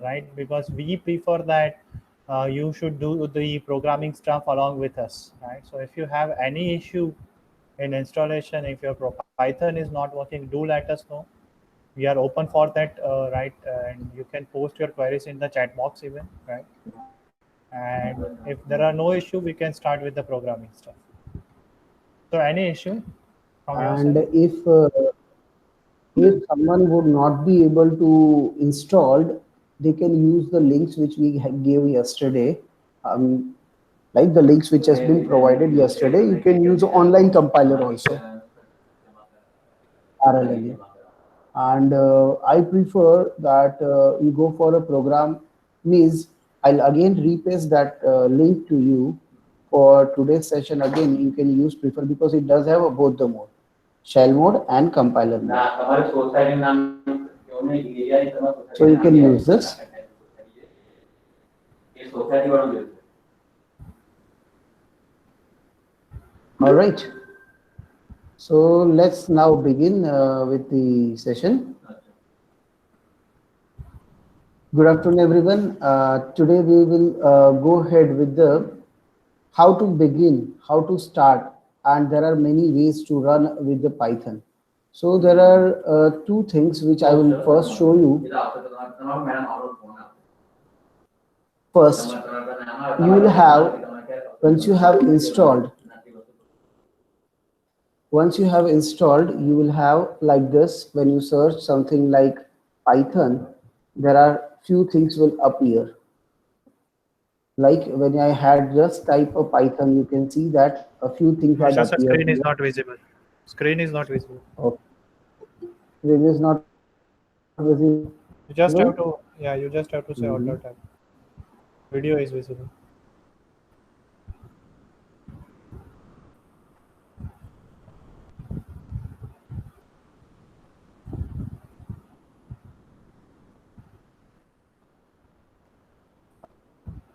right? Because we prefer that you should do the programming stuff along with us, right? So if you have any issue in installation, if your Python is not working, do let us know. We are open for that, right? And you can post your queries in the chat box even, right? And if there are no issue, we can start with the programming stuff. So any issue from your And side? if someone would not be able to install, they can use the links which we gave yesterday. Um, like the links which has been provided yesterday, you can use online compiler also, RLLE. And I prefer that you go for a program. Means I'll again repaste that link to you for today's session. Again, you can use prefer because it does have both the mode, shell mode and compiler mode. So you can use this. All right. So let's now begin with the session. Good afternoon, everyone. Today we will go ahead with the how to begin, how to start, and there are many ways to run with the Python. So there are two things which I will first show you. First, you will have once you have installed. Once you have installed, you will have like this. When you search something like Python, there are few things will appear. Like when I had just type of Python, you can see that a few things had Just the appeared screen is here. not visible. Screen is not visible. Okay. Screen is not visible. You just have to, yeah, you just have to say Mhm. Alt tab. Video is visible.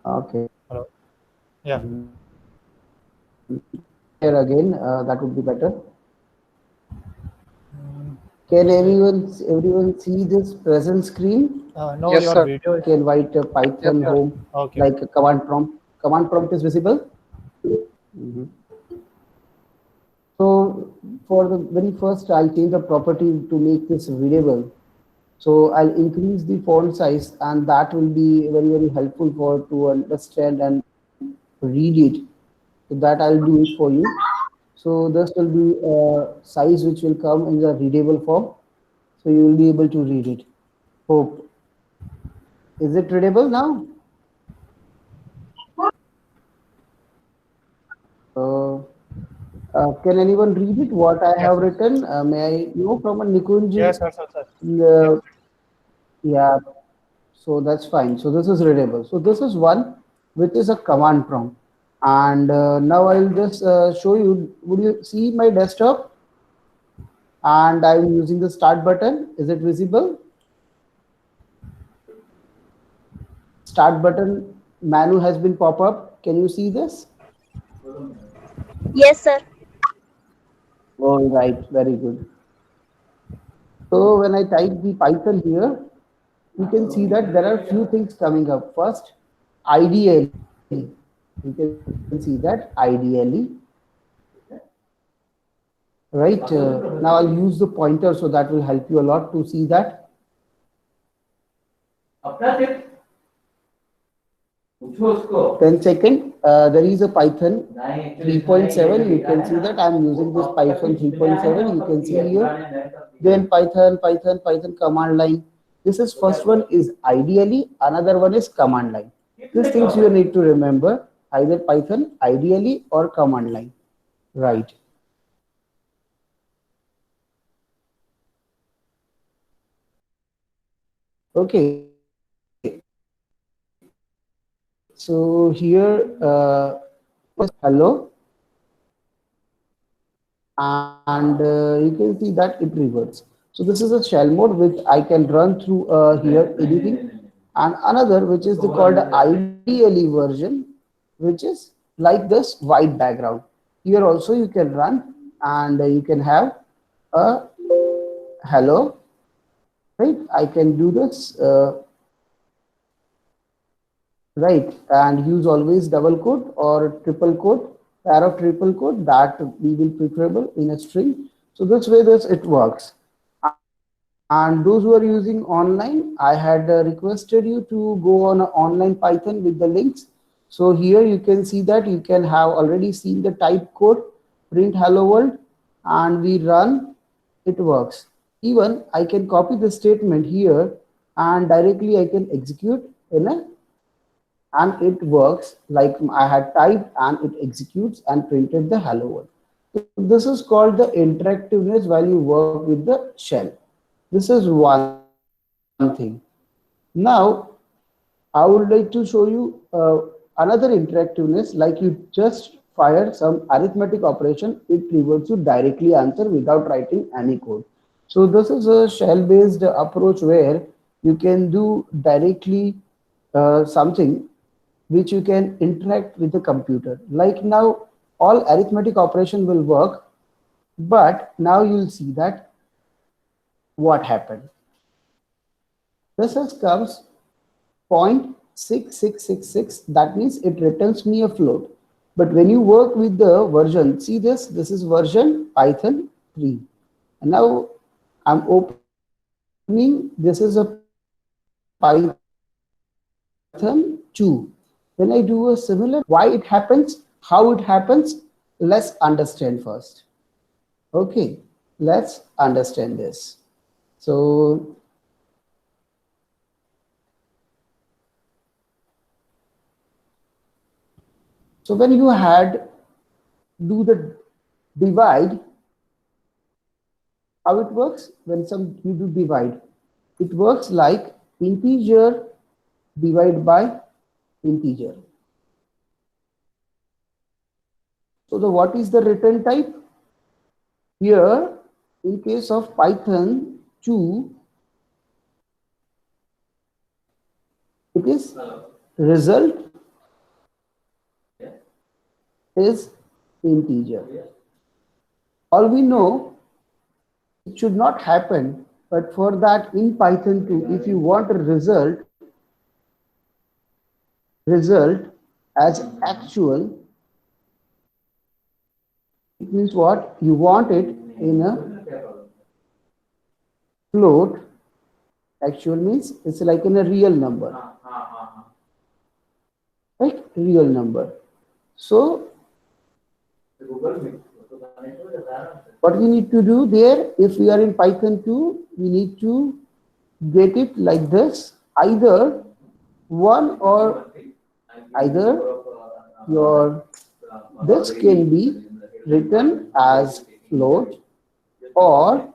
Okay. Hello. Yeah. Here again, that would be better. Mm, Can wait. everyone see this present screen? No, Yes, your sir. video is. Can write Yes, Python sir. home Okay. like a command prompt. Command prompt is visible. Mhm. So for the very first, I'll change the property to make this readable. So I'll increase the font size, and that will be very helpful for to understand and read it. So that I'll do it for you. So this will be a size which will come in the readable form. So you will be able to read it. Hope. Is it readable now? Uh, can anyone read it? What I Yes. have written? May I know from a Nikunj? Yes, sir, sir, sir. Yes. Uh, yeah. So that's fine. So this is readable. So this is one which is a command prompt. And now I'll just show you. Would you see my desktop? And I'm using the start button. Is it visible? Start button menu has been pop up. Can you see this? Yes, sir. All right, very good. So when I type the Python here, you can see that there are few things coming up. First, ideally, you can see that ideally, right? Now I'll use the pointer, so that will help you a lot to see that. 10 second. There is a Python 3.7. You can see that I'm using this Python 3.7. You can see here. Then Python command line. This is first one is ideally. Another one is command line. These things you need to remember. Either Python ideally or command line. Right. Okay. So here, hello. And you can see that it reverts. So this is a shell mode which I can run through here anything, and another which is the called ideally version, which is like this white background. Here also you can run, and you can have a hello, right? I can do this. right? And use always double quote or triple quote, pair of triple quote, that we will preferable in a string. So this way this it works. And those who are using online, I had requested you to go on a online Python with the links. So here you can see that you can have already seen the type code, print hello world, and we run, it works. Even I can copy the statement here and directly I can execute in a, and it works like I had typed and it executes and printed the hello world. So this is called the interactiveness while you work with the shell. This is one thing. Now I would like to show you another interactiveness, like you just fire some arithmetic operation, it reverts you directly answer without writing any code. So this is a shell based approach where you can do directly something which you can interact with the computer. Like now all arithmetic operation will work, but now you'll see that what happened. This is comes 0.6666, that means it returns me a float. But when you work with the version, see this is version Python 3. And now I'm opening, this is a Python 2. When I do a similar, why it happens, how it happens, let's understand first. Okay, let's understand this. So when you had do the divide, how it works when some you do divide, it works like integer divide by integer. So the what is the return type here? In case of Python 2, it is result is integer. All we know, it should not happen, but for that in Python 2, if you want a result as actual, it means what? You want it in a float. Actual means it's like in a real number, right? Real number. So what we need to do there, if we are in Python 2, we need to get it like this, either one or either your this can be written as float or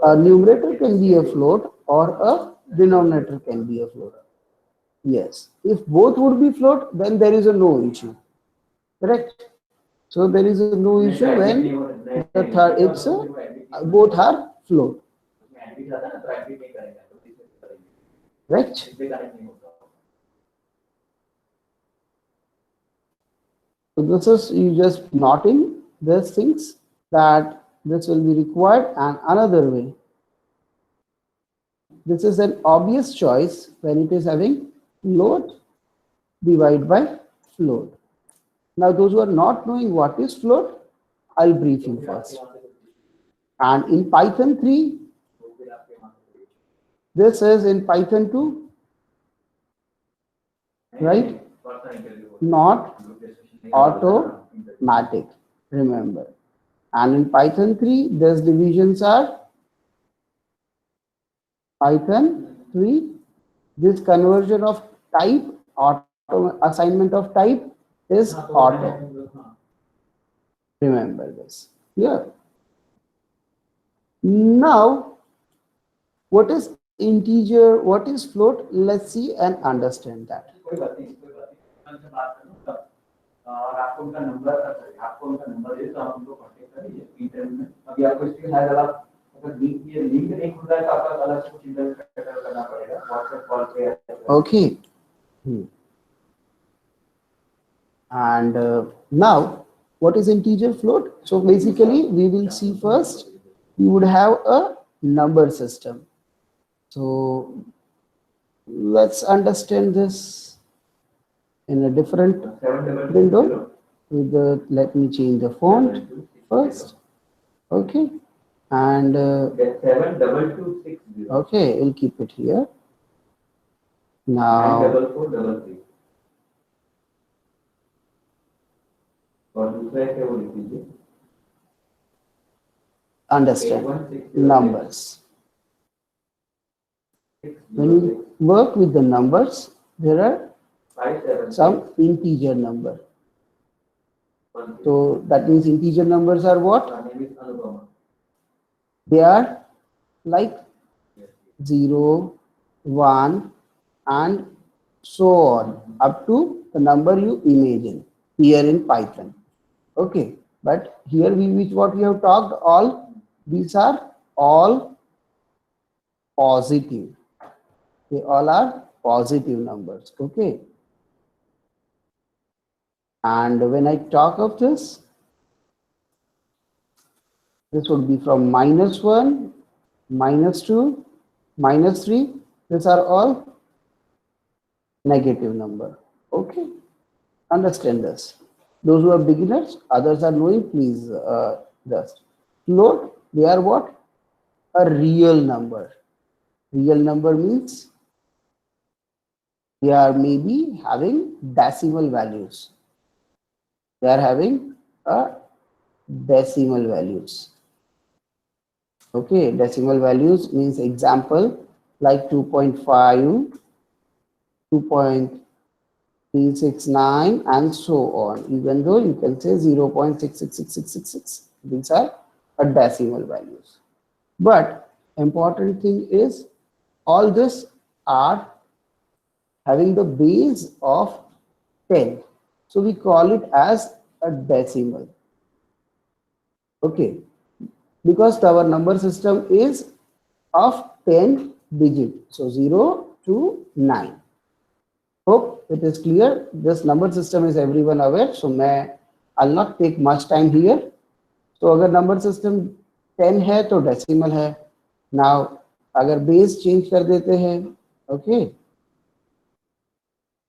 a numerator can be a float or a denominator can be a float. Yes, if both would be float, then there is a no issue, correct? So there is a no issue when the third it's both are float, right? So this is you just noting these things that this will be required. And another way, this is an obvious choice when it is having float divide by float. Now those who are not knowing what is float, I'll brief you first. And in Python 3, this is in Python 2, right? Not automatic, remember. And in Python 3, these divisions are Python 3, this conversion of type, auto assignment of type is auto. Remember this here. Now, what is integer, what is float? Let's see and understand that. Okay. And now, what is integer float? So basically, we will see first, you would have a number system. So let's understand this in a different window. With the, let me change the font first. Okay, and 72260. Okay, we'll keep it here. Now 94433. Understand numbers. When you work with the numbers, there are some integer number. So that means integer numbers are what? They are like 0, 1, and so on up to the number you imagine here in Python. Okay, but here what we have talked, all these are all positive. They all are positive numbers. Okay, and when I talk of this would be from -1, -2, -3. These are all negative number. Okay, understand this. Those who are beginners, others are knowing, please just float. They are what? A real number. Real number means they are maybe having decimal values. They are having a decimal values. Okay, decimal values means example like 2.5, 2.369 and so on, even though you can say 0.666666. These are decimal values. But important thing is all this are having the base of 10. So we call it as a decimal. Okay, because our number system is of 10 digit. So 0 to 9. Hope it is clear. This number system is everyone aware. So I'll not take much time here. So अगर number system 10 है तो decimal है. Now अगर base change कर देते हैं, okay.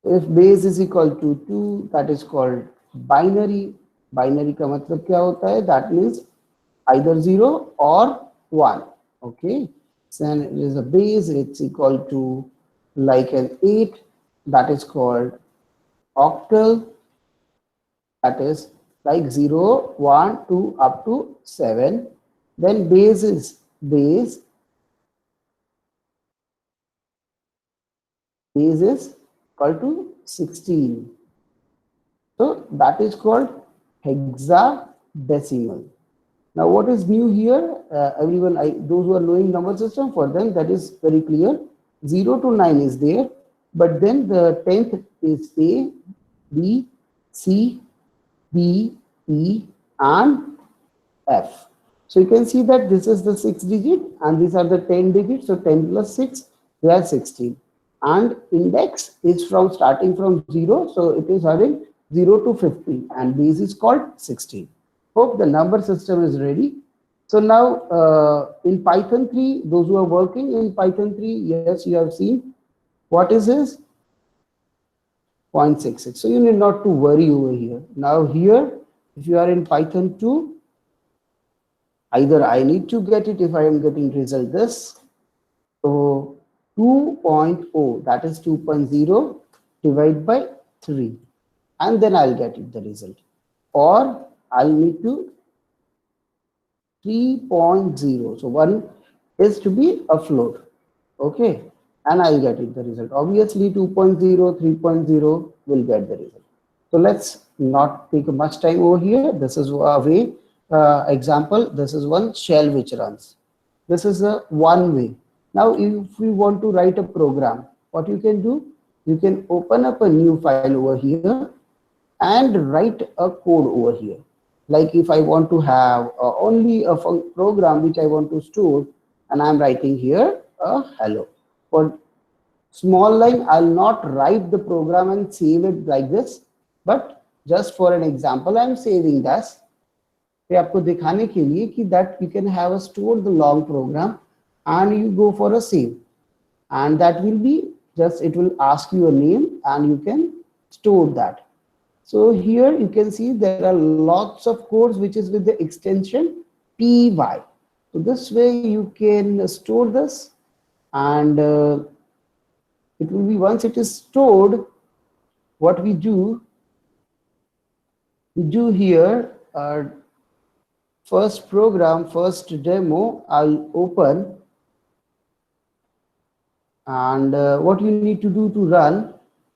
If base is equal to 2, that is called binary. Binary का मतलब क्या होता है? That means either 0 or 1. Okay. So then it is a base. It's equal to like an 8. That is called octal. That is like 0, 1, 2 up to 7. Then base is base. Base is equal to 16. So that is called hexadecimal. Now what is new here? Everyone, those who are knowing number system, for them that is very clear. 0 to 9 is there, but then the 10th is A, B, C, D, E, and F. So you can see that this is the 6 digit and these are the 10 digits. So 10 plus 6, they are 16. And index is from starting from 0. So it is having 0 to 50 and base is called 16. Hope the number system is ready. So now in Python 3, those who are working in Python 3, yes, you have seen what is this? 0.66. So you need not to worry over here. Now here, if you are in Python 2, either I need to get it if I am getting result this. So 2.0, that is 2.0 divided by 3. And then I'll get it the result. Or I'll need to 3.0. So 1 is to be a float. Okay. And I'll get it the result. Obviously 2.0, 3.0 will get the result. So let's not take much time over here. This is a way example. This is one shell which runs. This is a one way. Now if we want to write a program, what you can do? You can open up a new file over here and write a code over here. Like if I want to have only a program which I want to store, and I'm writing here a hello. For small line, I'll not write the program and save it like this, but just for an example, I'm saving this. आपको दिखाने के लिए कि that you can have a store the long program and you go for a save. and that will be just, it will ask you a name and you can store that. So here you can see there are lots of codes which is with the extension py. So this way you can store this, and it will be, once it is stored, what we do here, first program, first demo, I'll open, and what you need to do to run,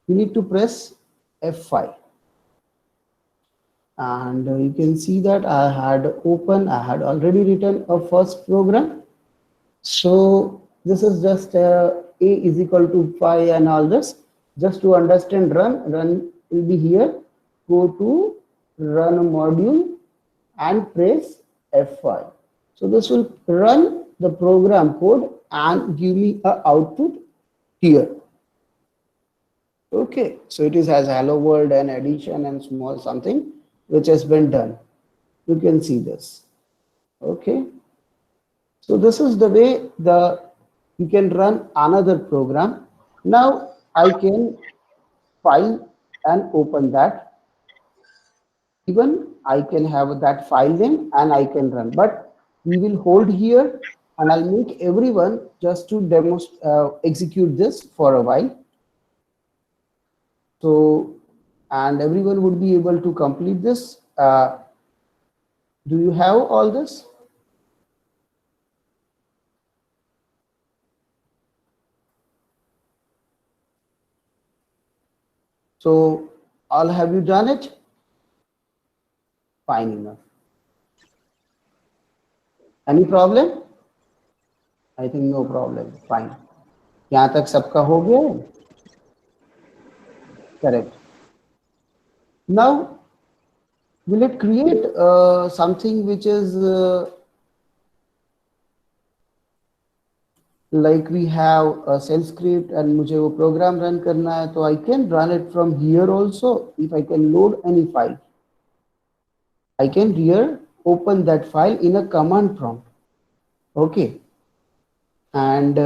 you need to press F5, and you can see that I had already written a first program. So this is just a is equal to 5 and all this, just to understand. Run will be here. Go to run module and press F5. So this will run the program code and give me a output here. Okay, so it is has hello world and addition and small something which has been done. You can see this. Okay, so this is the way you can run another program. Now I can file and open that. Even I can have that file name and I can run, but we will hold here, and I'll make everyone just to execute this for a while. So, and everyone would be able to complete this. Do you have all this? So, all, have you done it? Fine enough. Any problem? I think no problem. Fine. यहाँ तक सबका हो गया है? Correct. Now, will it create something which is like we have a shell script and मुझे वो program run करना है, तो I can run it from here also. If I can load any file, I can here open that file in a command prompt. Okay, and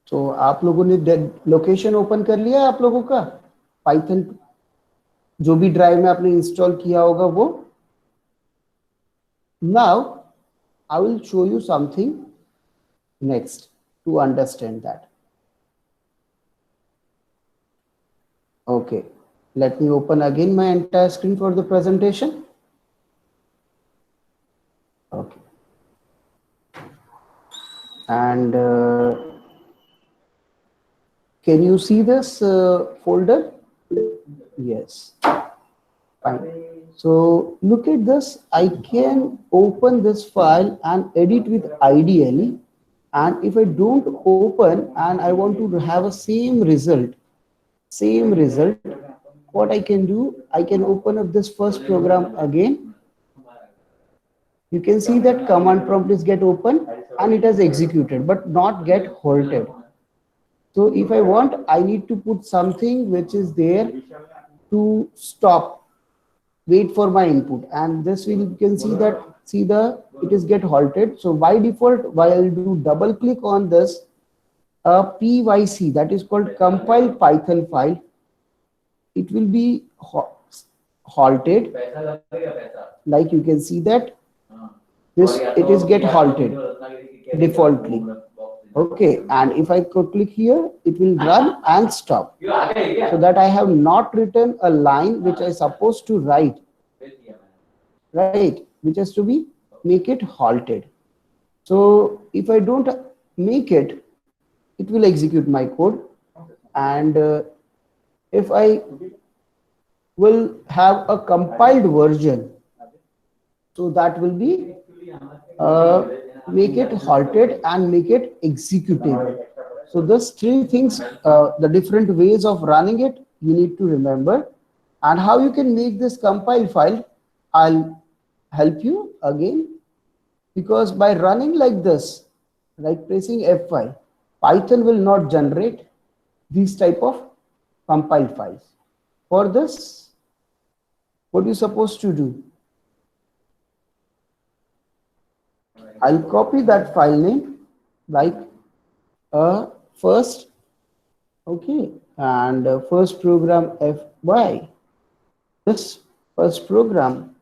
so आप लोगों ने location open कर लिया है आप लोगों का पाइथन, जो भी ड्राइव में आपने इंस्टॉल किया होगा वो. Now I will show you something next to understand that. Okay, let me open again my entire screen for the presentation. Okay, and can you see this folder? Yes. Fine. So look at this. I can open this file and edit with IDLE. And if I don't open and I want to have a same result, what I can do, I can open up this first program again. You can see that command prompt is get open and it has executed, but not get halted. So if I want, I need to put something which is there to stop, wait for my input, and this will, you can see that, it is get halted. So by default, while I'll do double click on this pyc, that is called compile Python file, it will be halted. Like you can see that this, it is get halted defaultly. Okay, and if I could click here, it will run and stop. So that I have not written a line which I supposed to write, right, which has to be make it halted. So if I don't make it, it will execute my code. And if I will have a compiled version, so that will be make it halted and make it executable. So those three things, the different ways of running it, you need to remember. And how you can make this compile file, I'll help you again, because by running like this, like pressing F5, Python will not generate these type of compile files. For this, what are you supposed to do? I'll copy that file name like first, okay, and first program FY. This first program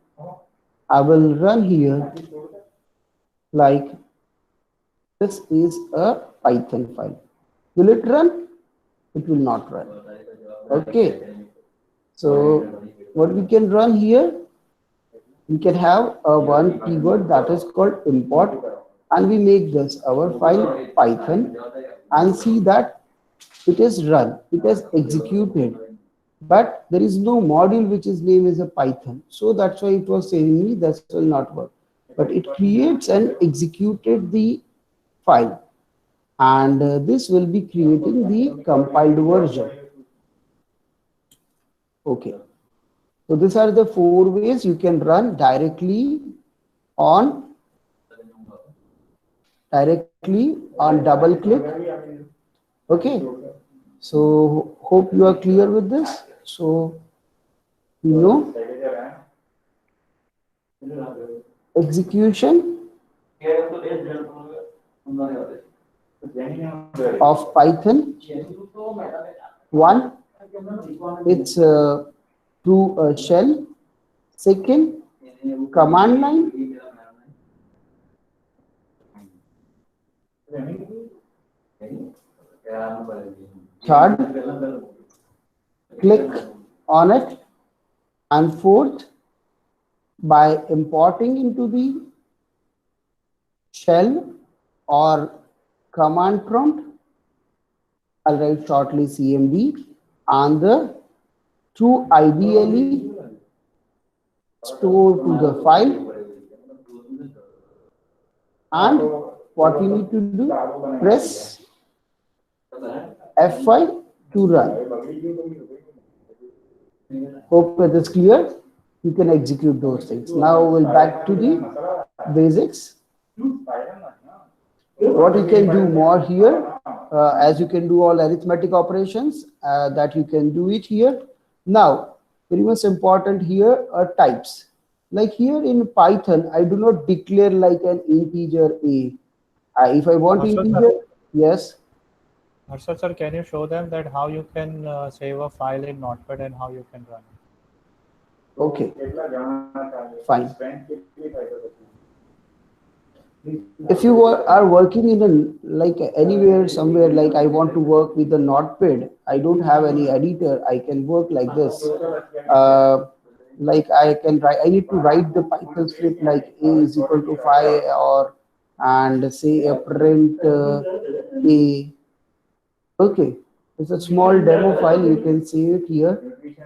I will run here like this is a Python file. Will it run? It will not run. Okay. So what we can run here, we can have a one keyword that is called import, and we make this our file Python and see that it is run, it has executed, but there is no module which is name is a Python. So that's why it was saying me this will not work. But it creates and executed the file, and this will be creating the compiled version. Okay. So these are the 4 ways you can run directly on double click. Okay. So hope you are clear with this. So you know execution of Python. One, it's through a shell. Second, command line. Third, click on it. And fourth, by importing into the shell or command prompt, I'll write shortly CMD, and the through IDLE store to the file, and what we need to do, press F5 to run. Hope it is clear. You can execute those things. Now we'll back to the basics. What you can do more here, as you can do all arithmetic operations, that you can do it here. Now, very much important here are types. Like here in Python, I do not declare like an integer a. If I want integer, yes. Harshad sir, can you show them that how you can save a file in Notepad and how you can run it? Okay, fine. If you are working in a like anywhere somewhere, like I want to work with the Notepad, I don't have any editor, I can work like this. Like I can write, I need to write the Python script like a is equal to 5 or and say a print a. Okay, it's a small demo file. You can save it here.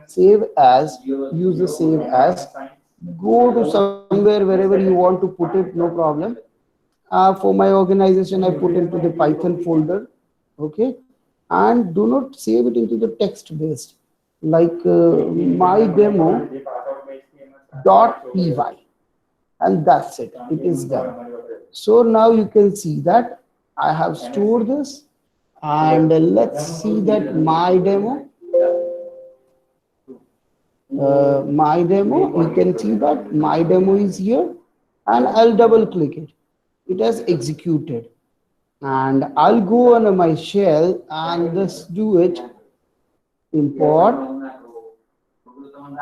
Save as, use the save as. Go to somewhere wherever you want to put it, no problem. For my organization, I put into the Python folder. Okay, and do not save it into the text based like my demo .py, and that's it. It is done. So now you can see that I have stored this. And let's see that my demo, you can see that my demo is here, and I'll double click it. It has executed, and I'll go on my shell and just do it, import.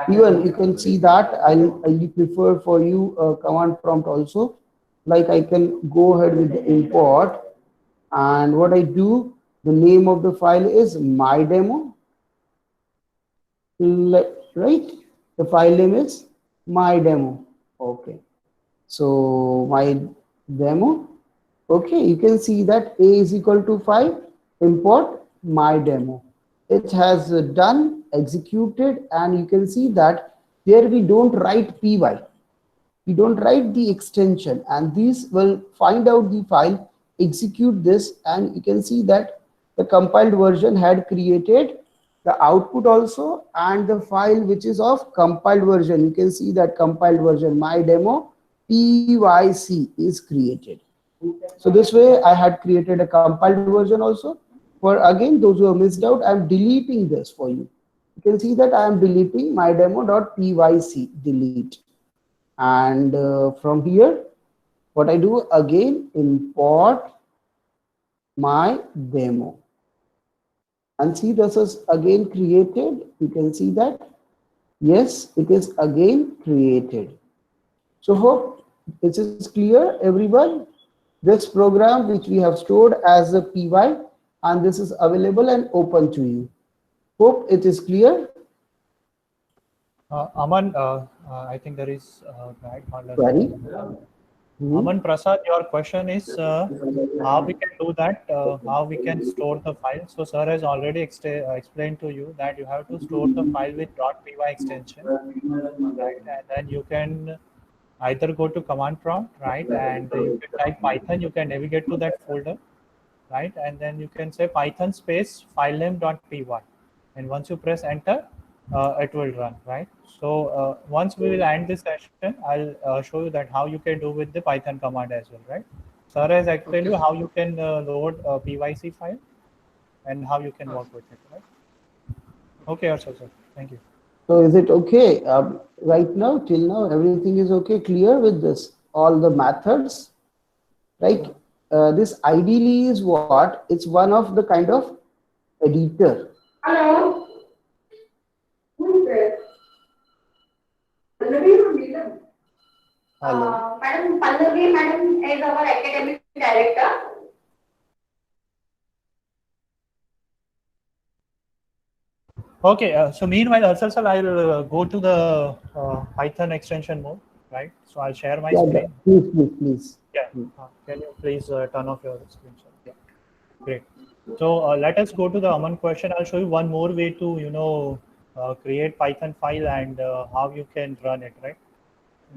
Even you can see that I'll prefer for you a command prompt also, like I can go ahead with the import, and what I do, the name of the file is my demo, right? The file name is my demo. Okay, so my demo. Okay, you can see that a is equal to 5, import my demo. It has done, executed, and you can see that here we don't write py, we don't write the extension, and this will find out the file, execute this, and you can see that the compiled version had created the output also, and the file which is of compiled version, you can see that compiled version my demo pyc is created. So this way I had created a compiled version also. For again those who have missed out, I am deleting this for you. You can see that I am deleting my demo.pyc, delete, and from here what I do again, import my demo. And see, this is again created. You can see that. Yes, it is again created. So hope this is clear, everyone. This program which we have stored as a py, and this is available and open to you. Hope it is clear. Aman, I think there is guide. Query. Aman Prasad, your question is how we can do that, how we can store the file. So sir has already explained to you that you have to store the file with .py extension, right? And then you can either go to command prompt, right? And you can type Python, you can navigate to that folder, right? And then you can say Python space filename.py. And once you press enter, it will run, right? So once we will end this session, I'll show you that how you can do with the Python command as well, right? Sir has explained you how you can load a PYC file and how you can work with it, right? Okay, Arshad sir, thank you. So is it okay? Right now, till now, everything is okay, clear with this, all the methods, right? This ideally is what? It's one of the kind of editor. Hello. Who is there? Pallavi or Neelam? Hello. Madam Pallavi, madam is our academic director. Okay, so meanwhile, Arshad sir, I'll go to the Python extension mode, right? So I'll share my screen. Please. Yeah. Can you please turn off your screen, sir? Yeah. Great. So let us go to the Aman question. I'll show you one more way to, create Python file and how you can run it, right?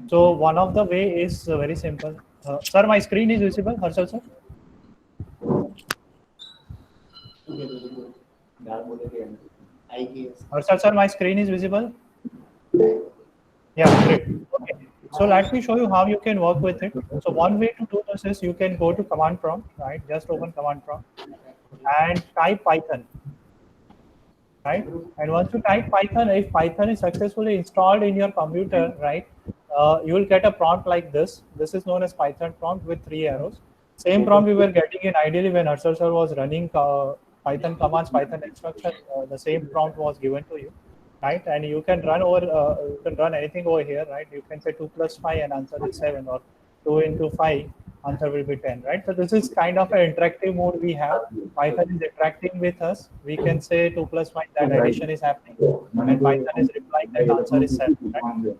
So one of the way is very simple. Sir, my screen is visible, Harshal sir? Harshal sir, my screen is visible? Yeah, great. Okay. So let me show you how you can work with it. So one way to do this is you can go to command prompt, right? Just open command prompt and type Python, right? And once you type Python, if Python is successfully installed in your computer, right, you will get a prompt like this. This is known as Python prompt with 3 arrows. Same prompt we were getting in ideally when Arshad sir was running Python commands, Python instruction. The same prompt was given to you, right? And you can run you can run anything over here, right? You can say 2 plus 5 and answer is 7, or 2 into 5 answer will be 10, right? So this is kind of an interactive mode we have. Python is interacting with us. We can say 2 plus 5, that addition is happening, and Python is replying that answer is 7, right?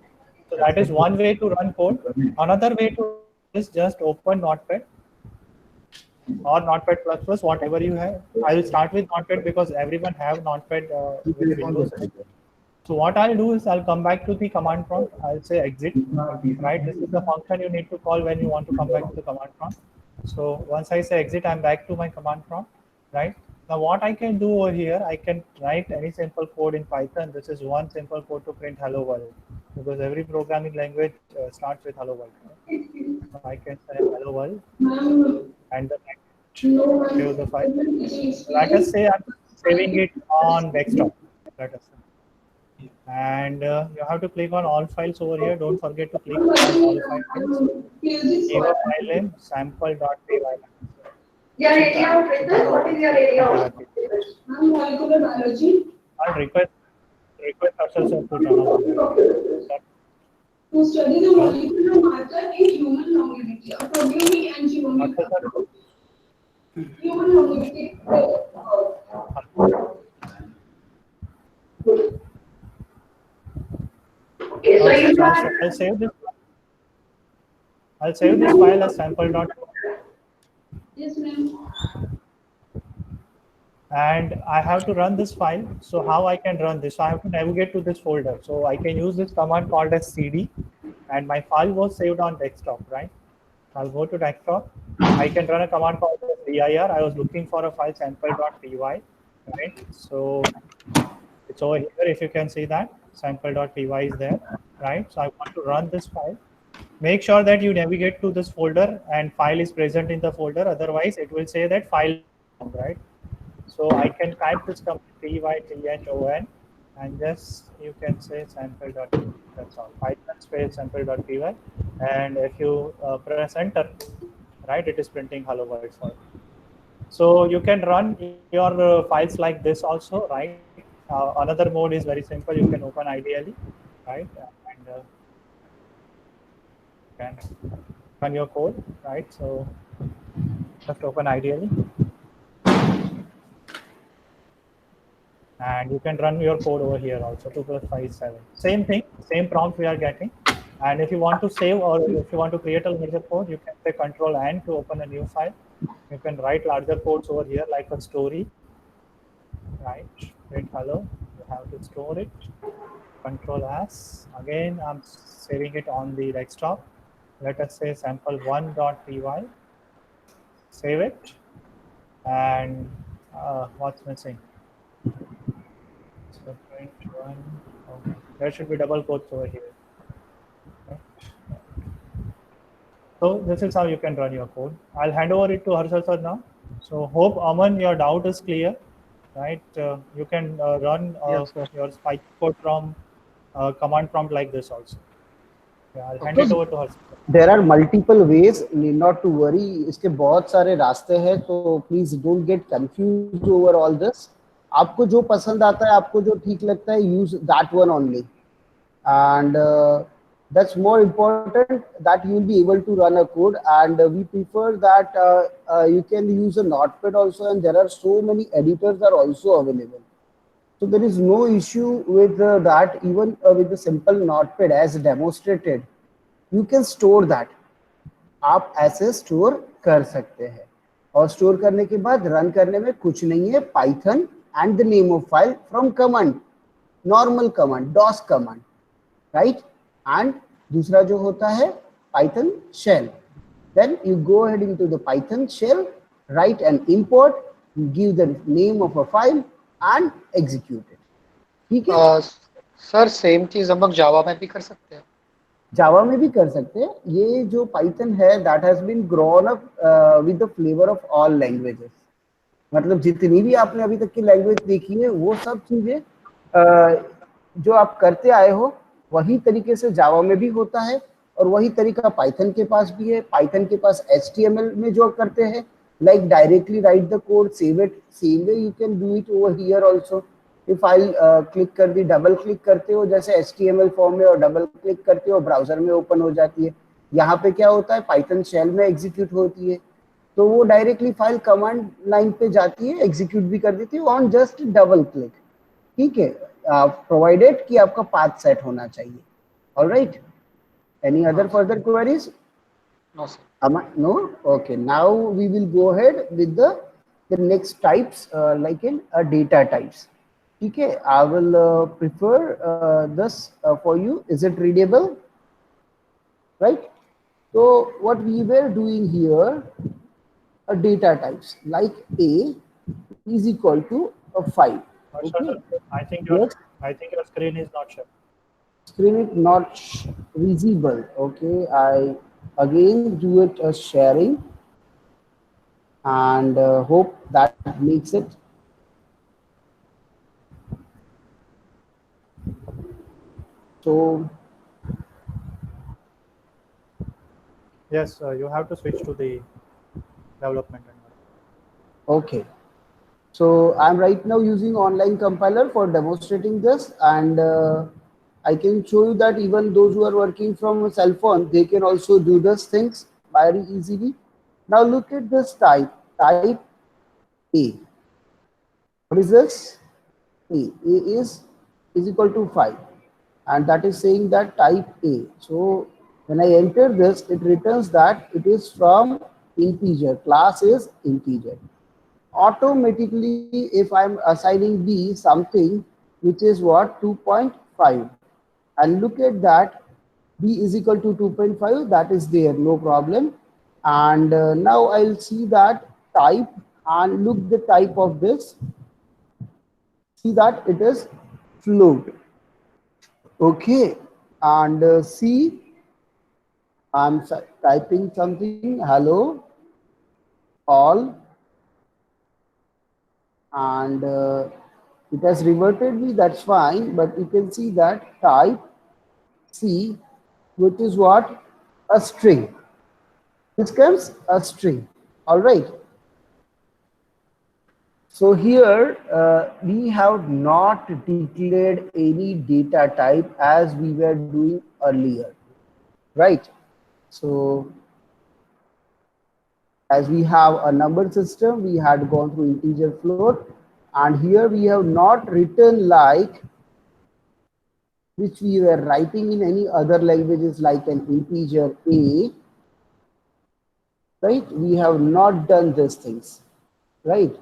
So that is one way to run code. Another way to is just open Notepad or Notepad++, whatever you have. I will start with Notepad because everyone have Notepad with Windows. So what I'll do is I'll come back to the command prompt. I'll say exit, right? This is the function you need to call when you want to come back to the command prompt. So once I say exit, I'm back to my command prompt, right? Now what I can do over here, I can write any simple code in Python. This is one simple code to print hello world, because every programming language starts with hello world. Right? So I can say hello world and then I save the file. Let us say I'm saving it on desktop. Let us say. And you have to click on all files over here. Don't forget to click on all files. Give a file name sample.py. Your area of research, what is your area of research? Molecular biology. I'll request Arshad sir to turn on. To study the molecular marker in human longevity, or proteomic and genomic. Human longevity. Okay, so you are. I'll save this file as sample.py. Yes, ma'am. And I have to run this file. So how I can run this? So I have to navigate to this folder. So I can use this command called as cd, and my file was saved on desktop, right? I'll go to desktop. I can run a command called as dir. I was looking for a file sample.py, right? So it's over here. If you can see that sample.py is there, right? So I want to run this file. Make sure that you navigate to this folder and file is present in the folder. Otherwise, it will say that file, right? So I can type this command python, and just you can say sample.py. That's all. Python space sample.py, and if you press enter, right, it is printing hello world for you. So you can run your files like this also, right? Another mode is very simple. You can open ideally, right, and can run your code, right? So just open ideally, and you can run your code over here also. 2 + 5 is 7. Same thing, same prompt we are getting. And if you want to save or if you want to create a larger code, you can say Control N to open a new file. You can write larger codes over here like a story, right? Print hello. You have to store it. Control S. Again, I'm saving it on the desktop. Let us say sample1.py. Save it. And what's missing? So print one. Okay. There should be double quotes over here. Okay. So this is how you can run your code. I'll hand over it to Harshal sir now. So hope Aman, your doubt is clear, right? You can run Yes, sir. your Python code from command prompt like this also. Yeah, I'll hand Okay. it over to Harshal. There are multiple ways, need not to worry. इसके बहुत सारे रास्ते हैं, so please don't get confused over all this. आपको जो पसंद आता है, आपको जो ठीक लगता है, use that one only, and that's more important that you will be able to run a code. And we prefer that you can use a Notepad also, and there are so many editors are also available. So there is no issue with that. Even with the simple Notepad as demonstrated, you can store that. आप ऐसे store कर सकते हैं, और store करने के बाद run करने में कुछ नहीं है. Python and the name of file from command, normal command, DOS command, right. And दूसरा जो होता है Python shell. Then you go ahead into the Python shell, right and import, give the name of a file and execute it. ठीक है. Sir same चीज हम लोग जावा में भी कर सकते हैं. जावा में भी कर सकते हैं. ये जो पाइथन है that has been grown up with the flavour of all languages. मतलब जितनी भी आपने अभी तक की लैंग्वेज देखी है वो सब चीजें जो आप करते आए हो वही तरीके से जावा में भी होता है, और वही तरीका पाइथन के पास भी है. पाइथन के पास HTML में जो करते हैं, like directly right the code, save it, same way you can do it over here also. ये फाइल क्लिक कर दी, डबल क्लिक करते हो जैसे HTML फॉर्म में, और डबल क्लिक करते हो ब्राउजर में ओपन हो जाती है. यहाँ पे क्या होता है, पाइथन शेल में एग्जीक्यूट होती है, तो वो डायरेक्टली फाइल कमांड लाइन पे जाती है, एग्जीक्यूट भी कर देती है ऑन जस्ट डबल क्लिक. ठीक है, प्रोवाइडेड कि आपका पाथ सेट होना चाहिए. Alright. Any other further queries? No sir. No? Okay, now we will go ahead with the next types, like in data types. Okay, I will prefer this for you. Is it readable? Right? So what we were doing here, data types like A is equal to a 5. Harshal Okay. sir, I think Yes. your screen is not showing. Screen is not visible. Okay, I again do it as sharing, and hope that makes it. So Yes, you have to switch to the development environment. okay, so I'm right now using online compiler for demonstrating this, and I can show you that even those who are working from a cell phone, they can also do these things very easily. Now look at this type A. What is this? A is equal to 5, and that is saying that type A. So when I enter this, it returns that it is from integer, class is integer. Automatically, if I'm assigning B something which is what, 2.5, and look at that, B is equal to 2.5, that is there, no problem. And now I'll see that type, and look the type of this, see that it is float. Okay, and see, I'm typing something, hello all, and It has reverted me, that's fine, but you can see that type C, which is what? A string. This comes a string. All right. So here we have not declared any data type as we were doing earlier, right? So as we have a number system, we had gone through integer float, and here we have not written like which we were writing in any other languages like an integer a, right? We have not done these things, right?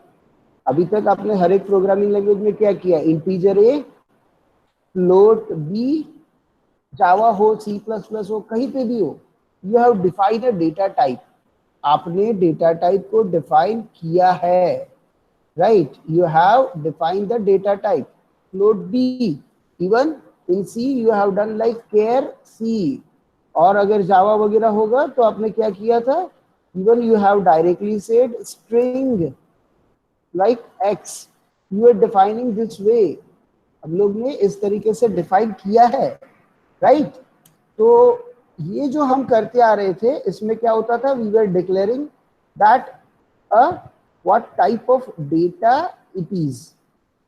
अभी तक आपने हर एक programming language में क्या किया? Integer A, float B, Java हो, C plus plus हो, कहीं पे भी हो, you have defined a data type. आपने डेटा टाइप को डिफाइन किया है, right? You have defined the data type. Float B, even in C you have done like care C. और अगर जावा वगैरह होगा तो आपने क्या किया था? Even you have directly said string like x, you are defining this way. हम लोग ने इस तरीके से डिफाइन किया है, राइट? तो ये जो हम करते आ रहे थे, इसमें क्या होता था? We were declaring that what type of data it is.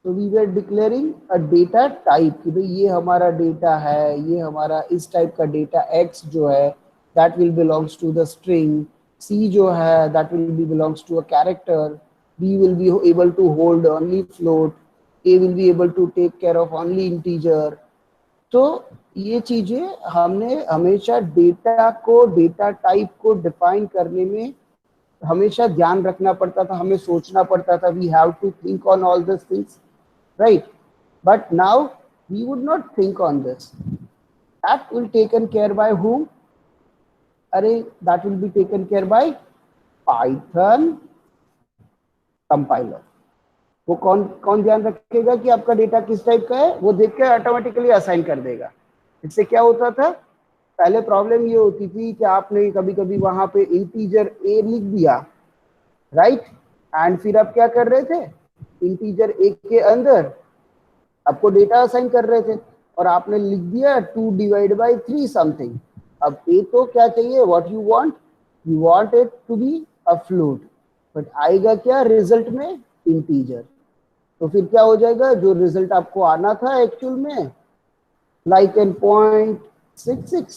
तो we were declaring a data type कि भाई ये हमारा डेटा है, ये हमारा इस टाइप का डेटा x जो है that will belongs to the string, c जो है that will be belongs to a character, B will be able to hold only float, A will be able to take care of only integer. तो ये चीजें हमने हमेशा data को, data type को define करने में हमेशा ध्यान रखना पड़ता था, हमें सोचना पड़ता था. We have to think on all this things, right? But now we would not think on this. That will taken care by whom? अरे that will be taken care by Python compiler. वो कौन ध्यान रखेगा कि आपका data किस type का है? वो देख के ऑटोमेटिकली असाइन कर देगा. इससे क्या होता था? पहले प्रॉब्लम ये होती थी कि आपने कभी कभी वहां पे इंटीजर ए लिख दिया, राइट? एंड फिर आप क्या कर रहे थे? इंटीजर ए के अंदर आपको डेटा असाइन कर रहे थे और आपने लिख दिया 2/3 समथिंग. अब ए तो क्या चाहिए? What you want? You want it to be a float, but आएगा क्या रिजल्ट में? इंटीजर. तो फिर क्या हो जाएगा? जो रिजल्ट आपको आना था एक्चुअल में लाइक एन 0.66,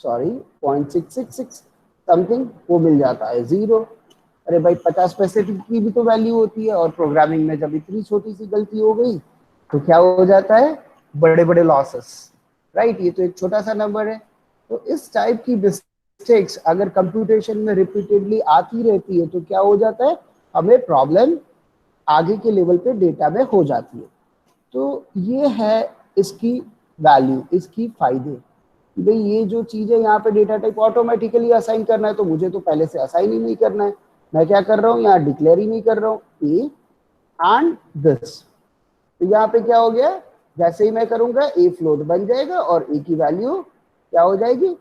सॉरी 0.666 समथिंग, वो मिल जाता है 0. अरे भाई 50 पैसे की भी तो वैल्यू होती है, और प्रोग्रामिंग में जब इतनी छोटी सी गलती हो गई तो क्या हो जाता है? बड़े बड़े लॉसेस, राइट? ये तो एक छोटा सा नंबर है. तो इस टाइप की मिस्टेक्स अगर कंप्यूटेशन में रिपीटेडली आती रहती है तो क्या हो जाता है? हमें प्रॉब्लम आगे के लेवल पे डेटा में हो जाती है. तो ये है इसकी वैल्यू, इसकी फायदे. भाई ये जो चीज है यहाँ पे डेटा टाइप ऑटोमेटिकली असाइन करना है, तो मुझे तो पहले से असाइन ही नहीं करना है. मैं क्या कर रहा हूँ? यहाँ डिक्लेयर ही नहीं कर रहा हूँ ए एंड दिस. तो यहाँ पे क्या हो गया? जैसे ही मैं करूंगा ए फ्लोट बन जाएगा और ए की वैल्यू क्या हो जाएगी?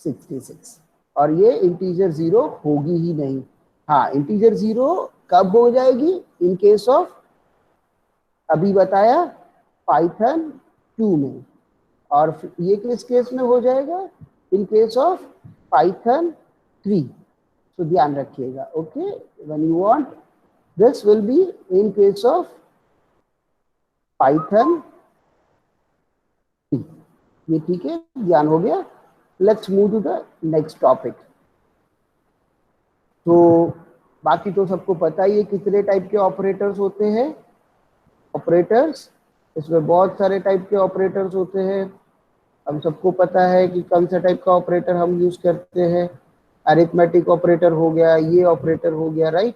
66. और ये इंटीजर 0 होगी ही नहीं. हाँ, इंटीजर 0 कब हो जाएगी? इन केस ऑफ, अभी बताया, पाइथन 2 में. और ये किस केस में हो जाएगा? In case of Python 3. तो ध्यान रखिएगा. Okay, when you want, this will be in case of Python 3. ये ठीक है? ध्यान हो गया? Let's move to the next topic. तो बाकी तो सबको पता ही है कितने टाइप के ऑपरेटर्स होते हैं. ऑपरेटर्स, इसमें बहुत सारे टाइप के ऑपरेटर्स होते हैं. हम सबको पता है कि कौन सा टाइप का ऑपरेटर हम यूज करते हैं. अरिथमेटिक ऑपरेटर हो गया, ये ऑपरेटर हो गया, राइट?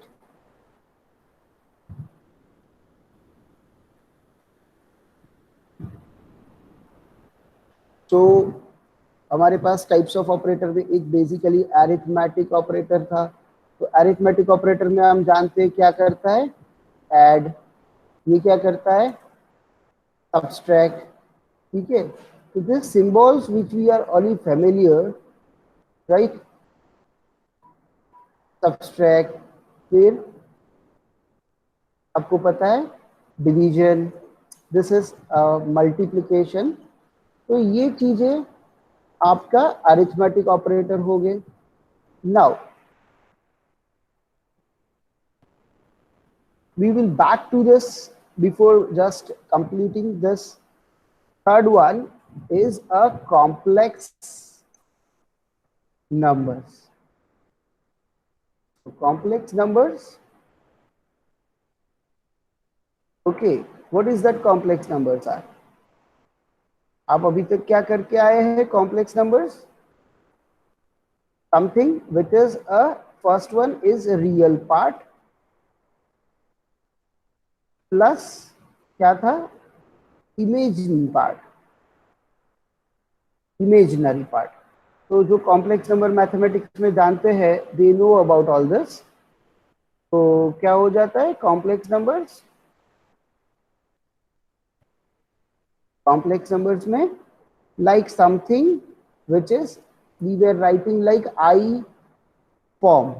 तो हमारे पास टाइप्स ऑफ ऑपरेटर में एक बेसिकली अरिथमेटिक ऑपरेटर था. तो अरिथमेटिक ऑपरेटर में हम जानते हैं क्या करता है? ऐड. ये क्या करता है? सब्सट्रैक्ट. ठीक है? तो this symbols which we are already familiar, right? Subtract. फिर आपको पता है division, this is multiplication. तो ये चीजें आपका अरिथमेटिक ऑपरेटर हो गए. Now we will back to this before just completing this. Third one is a complex numbers. So complex numbers. Okay, what is that complex numbers are? आप अभी तक क्या करके आए हैं complex numbers? Something which is a first one is a real part plus क्या था? Imaginary part. Imaginary part. तो जो कॉम्प्लेक्स नंबर मैथमेटिक्स में जानते हैं, they know about all this. तो क्या हो जाता है कॉम्प्लेक्स नंबर्स? कॉम्प्लेक्स नंबर्स में like something which is we were writing like I form,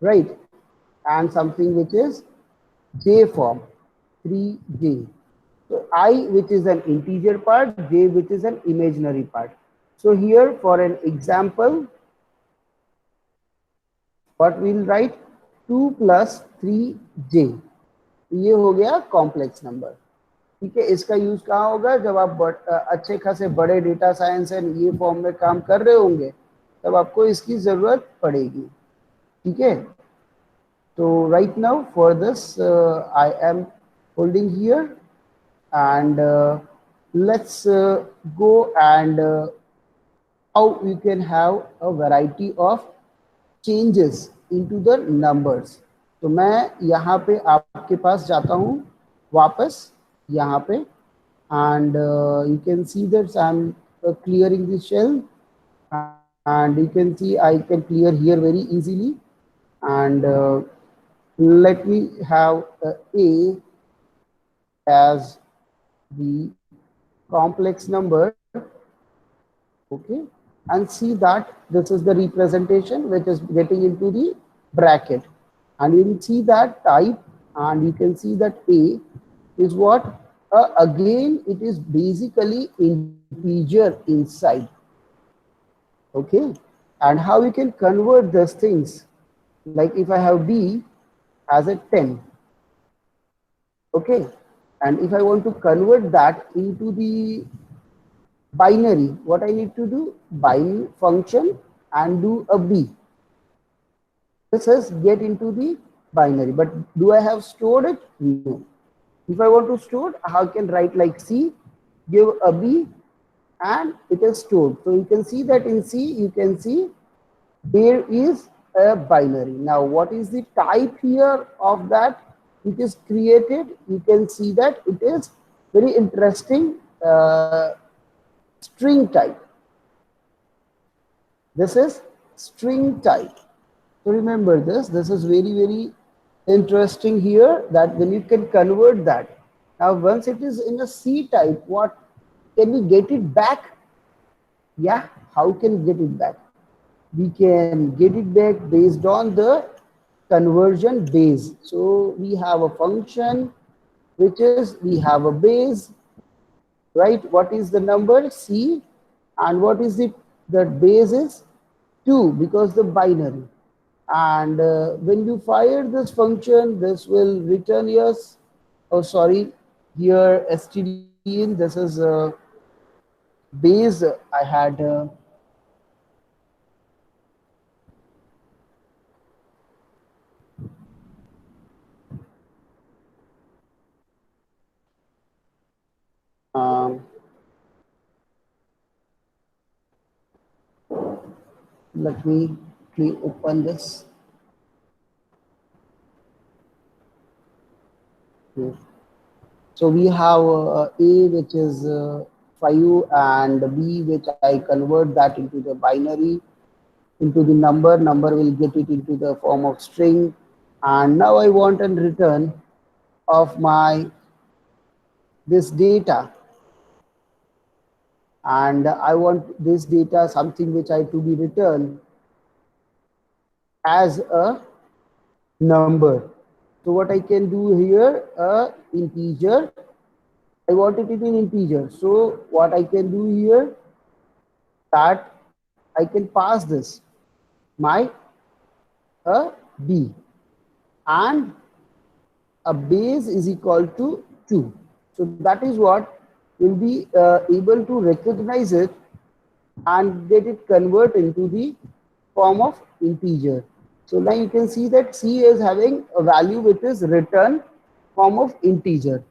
right? And something which is J form, 3J. So I which is an integer part, J which is an imaginary part. So here for an example, what we'll write 2 plus 3J. ये हो गया complex number. ठीक है, इसका use कहाँ होगा? जब आप अच्छे खासे बड़े डेटा साइंस एंड ये फॉर्म में काम कर रहे होंगे, तब आपको इसकी जरूरत पड़ेगी. ठीक है, तो right now for this I am holding here and let's go and how you can have a variety of changes into the numbers. तो मैं यहाँ पे आपके पास जाता हूँ वापस यहाँ पे, and you can see that I'm clearing the shell, and you can see I can clear here very easily. And let me have A as the complex number. Okay, and see that this is the representation which is getting into the bracket, and you will see that type, and you can see that A is what? Again, it is basically integer inside. Okay, and how we can convert these things? Like if I have B as a 10, okay, and if I want to convert that into the binary, what I need to do? Bind function and do a B. This is get into the binary, but do I have stored it? No. If I want to store, how can write like C, give a B, and it is stored. So you can see that in C, you can see there is a binary. Now, what is the type here of that? It is created. You can see that it is very interesting string type. This is string type. So remember this. This is very, very interesting here, that when you can convert that. Now, once it is in a C type, what can we get it back? Yeah, how can we get it back? We can get it back based on the conversion base. So we have a function which is, we have a base, right? What is the number? C, and what is the base is 2, because the binary. And when you fire this function, this will return yes. Oh, sorry, here stdin, this is base. I had let me open this. Okay. So we have A which is 5, and B which I convert that into the binary, into the number. Number will get it into the form of string. And now I want a return of my this data. And I want this data, something which I to be returned as a number. So what I can do here, integer, I want it in integer. So what I can do here, that I can pass this, my b, and a base is equal to 2. So that is what will be able to recognize it and get it convert into the form of integer. So now you can see that C is having a value which is return form of integer.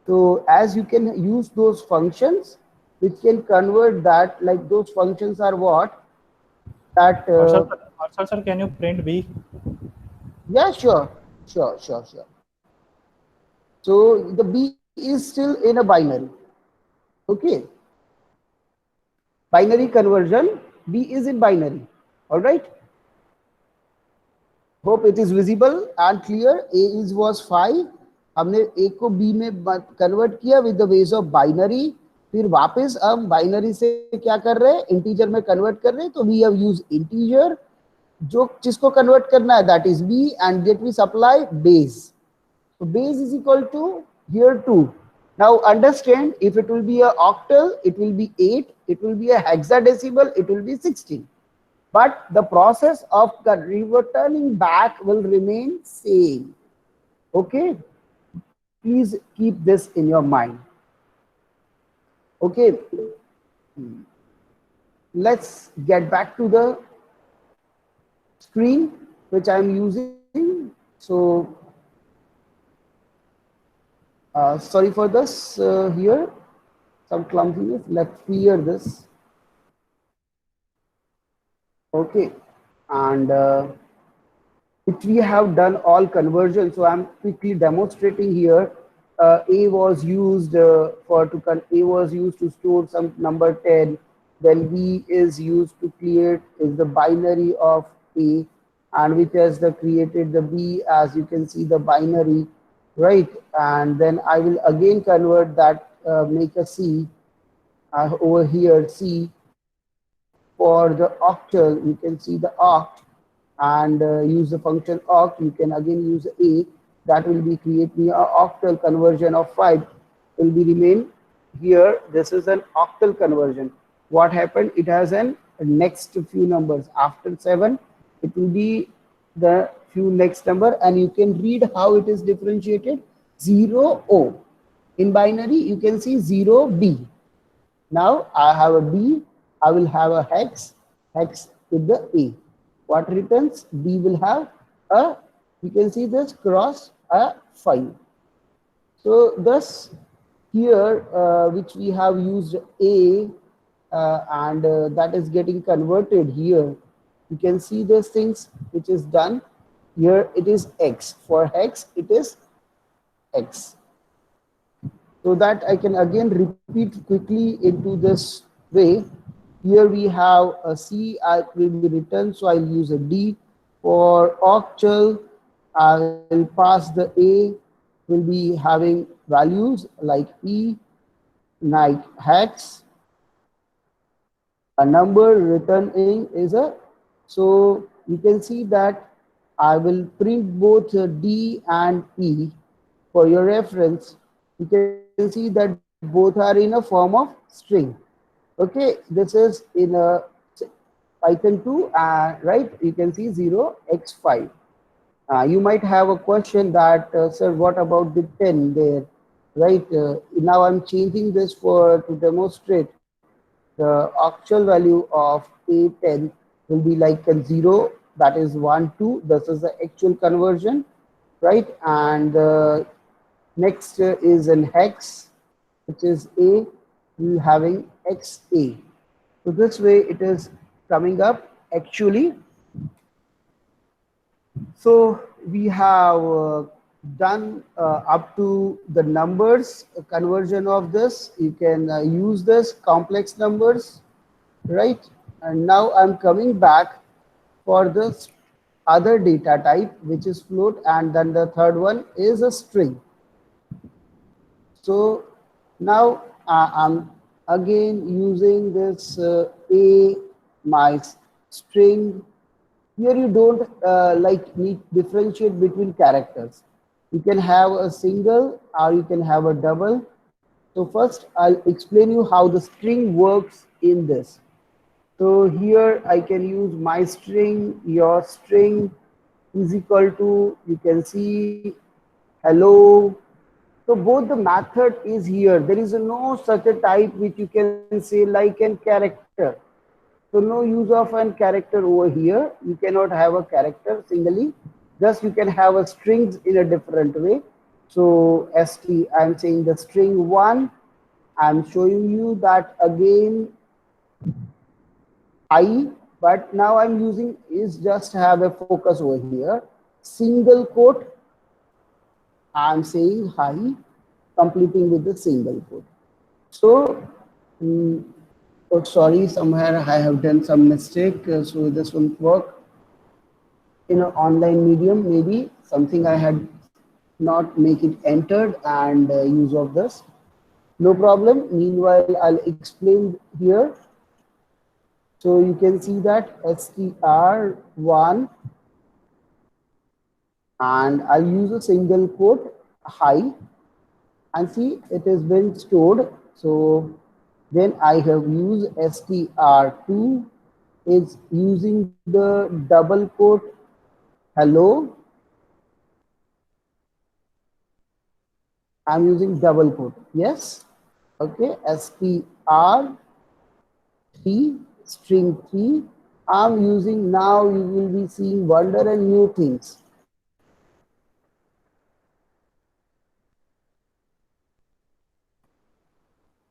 So as you can use those functions which can convert that, like those functions are what? That Marshall sir, can you print B? yeah, sure. So the B is still in a binary. Okay. Binary conversion, B is in binary. All right. Hope it is visible and clear. A is was 5. हमने A को B में convert किया with the ways of binary. फिर वापस हम binary से क्या कर रहे हैं, इंटीजर में कन्वर्ट कर रहे हैं. तो वी हैव यूज इंटीजर, जो जिसको कन्वर्ट करना है that is B, and get we supply base. So base is equal to here 2. Now understand, if it will be a octal, it will be 8. It will be a hexadecimal, it will be 16. But the process of the returning back will remain same. Okay, please keep this in your mind. Okay, let's get back to the screen which I am using. So sorry for this here, some clumsiness. Let's clear this. Okay, and which we have done all conversion. So I'm quickly demonstrating here. A was used A was used to store some number 10. Then B is used to create is the binary of A, and which has created the B, as you can see the binary, right? And then I will again convert that, make a C over here, C. For the octal, you can see the oct, and use the function oct. You can again use A. That will be create me a octal conversion of 5. Will be remain here. This is an octal conversion. What happened? It has an next few numbers after 7. It will be the few next number, and you can read how it is differentiated. 0 O. In binary, you can see 0 B. Now I have a B. I will have a hex with the A. What returns? B will have a, you can see this cross a 5. So thus here, which we have used A, and that is getting converted here. You can see these things which is done. Here it is X. For hex, it is X. So that I can again repeat quickly into this way. Here we have a C, will be written, so I'll use a D. For octal, I'll pass the A, will be having values like E, like hex. A number returning is a, so you can see that I will print both D and E for your reference. You can see that both are in a form of string. Okay, this is in a Python 2, right? You can see 0x5. You might have a question that, sir, what about the 10 there, right? Now I'm changing this to demonstrate the actual value of A10 will be like a 0, that is 1, 2. This is the actual conversion, right? And next is an hex, which is A, having XA. So this way it is coming up actually. So we have done up to the numbers conversion of this. You can use this complex numbers, right? And now I'm coming back for this other data type, which is float, and then the third one is a string. So now I'm again using this A, my string. Here you don't like need differentiate between characters. You can have a single or you can have a double. So first I'll explain you how the string works in this. So here I can use my string, your string is equal to, you can see hello. So both the method is here. There is no such a type which you can say like an character. So no use of an character over here. You cannot have a character singly. Just you can have a strings in a different way. So st, I'm saying the string one. I'm showing you that again I, but now I'm using is just have a focus over here. Single quote. I'm saying hi, completing with the single quote. So, oh, sorry, somewhere I have done some mistake. So this won't work. In an online medium, maybe something I had not make it entered and use of this. No problem. Meanwhile, I'll explain here. So you can see that str1 and I'll use a single quote hi and see it has been stored. So then I have used str2 is using the double quote hello. I'm using double quote. Yes. Okay. str3 string 3. I'm using now you will be seeing wonder and new things.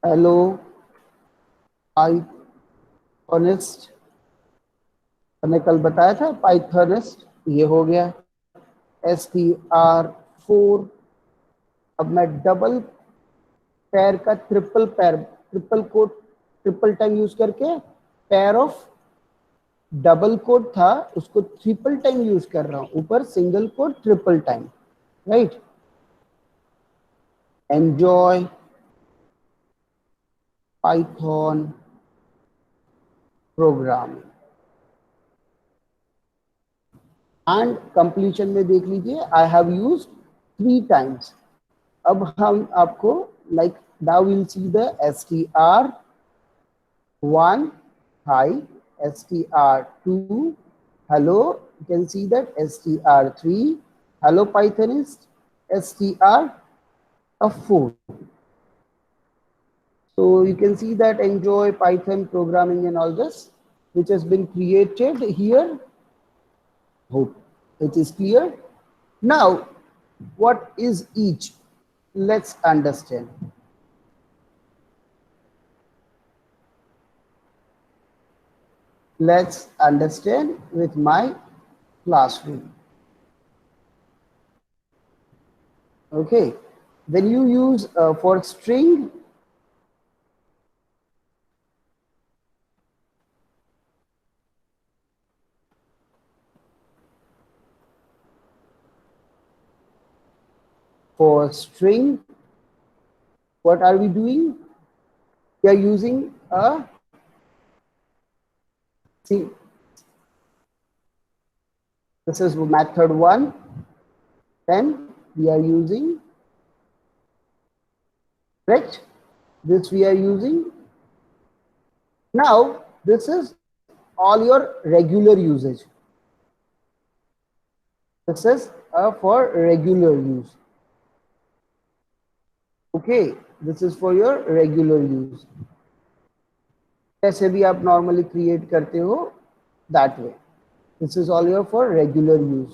Hello, Pythonist. मैंने कल बताया था Pythonist, ये हो गया str4. अब मैं double pair का triple quote triple time use करके पैर ऑफ डबल कोट था उसको ट्रिपल टाइम यूज कर रहा हूं ऊपर single quote triple time right enjoy Python programming and completion में देख लीजिए आई हैव यूज्ड 3 टाइम्स अब हम आपको like now will see the str1 hi str2 hello you can see that str3 hello Pythonist str4 so you can see that enjoy Python programming and all this which has been created here. Hope it is clear. Now what is each? Let's understand. Let's understand with my classroom. Okay, when you use for string, what are we doing? We are using a see this is method 1 then we are using correct this we are using now this is all your regular usage this is for regular use okay this is for your regular use जैसे भी आप normally create करते हो that way this is all your for regular use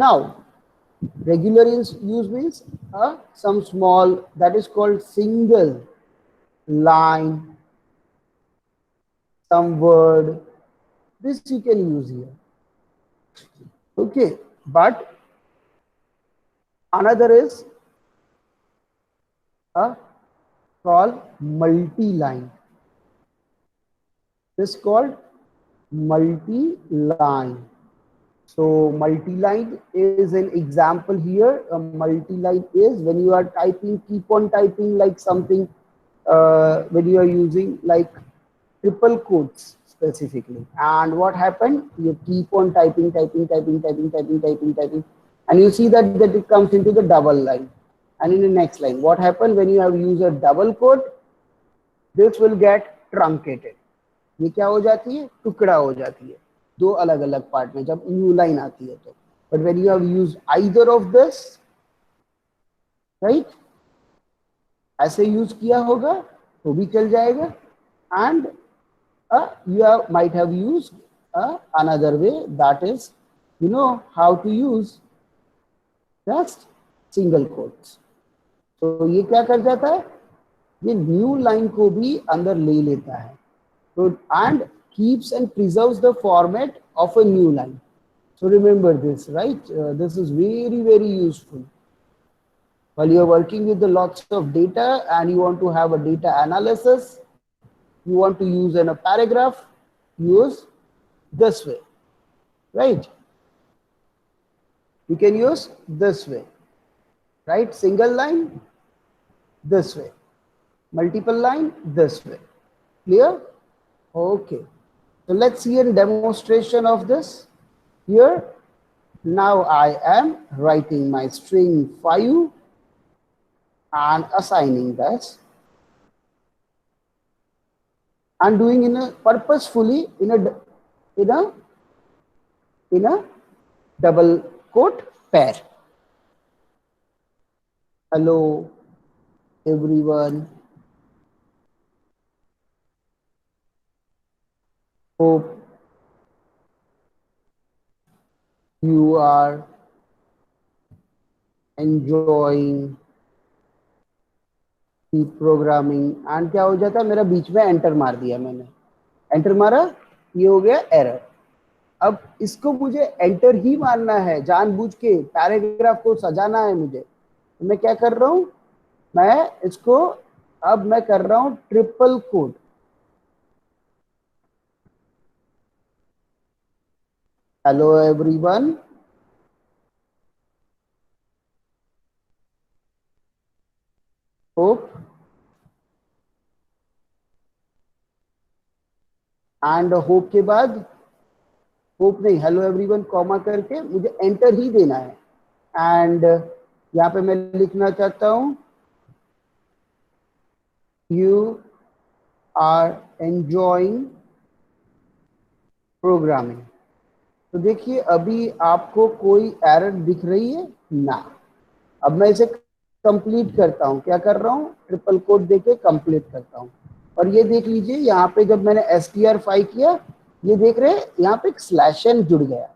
now regular use means some small that is called single line some word this you can use here okay but another is called multi-line. This is called multi-line. So multi-line is an example here. A multi-line is when you are typing, keep on typing like something when you are using like triple quotes specifically. And what happened? You keep on typing. And you see that it comes into the double line. And in the next line, what happened when you have used a double quote? This will get truncated. ये क्या हो जाती है? टुकड़ा हो जाती है दो अलग अलग पार्ट में जब न्यू लाइन आती है तो. But when you have used either of this, right? ऐसे यूज किया होगा तो भी चल जाएगा. And might have used another way, that is, you know how to use just single quotes. So ये क्या कर जाता है? ये न्यू लाइन को भी अंदर ले लेता है. So and keeps and preserves the format of a new line. So remember this, right? This is very, very useful. While you are working with the lots of data and you want to have a data analysis, you want to use in a paragraph, use this way, right? You can use this way, right? Single line, this way. Multiple line, this way. Clear? Okay. So let's see a demonstration of this. Here, now I am writing my string 5 and assigning this. And doing in a purposefully in a double quote pair. Hello, everyone. Hope you are enjoying the programming. And क्या हो जाता है? मेरा बीच में enter मार दिया मैंने. Enter मारा, ये हो गया एरर. अब इसको मुझे एंटर ही मारना है, जानबूझ के पैराग्राफ को सजाना है मुझे. तो मैं क्या कर रहा हूं? मैं इसको अब मैं कर रहा हूं triple quote. Hello everyone. Hope and hope के बाद होप नहीं, हेलो एवरीवन कॉमा करके मुझे एंटर ही देना है. एंड यहाँ पे मैं लिखना चाहता हूं यू आर एंजॉइंग प्रोग्रामिंग. तो देखिए अभी आपको कोई एरर दिख रही है ना. अब मैं इसे कंप्लीट करता हूं. क्या कर रहा हूं? ट्रिपल कोट देके कंप्लीट करता हूं. और ये देख लीजिए यहाँ पे जब मैंने str5 किया, ये देख रहे हैं यहाँ पे एक स्लैश एन जुड़ गया.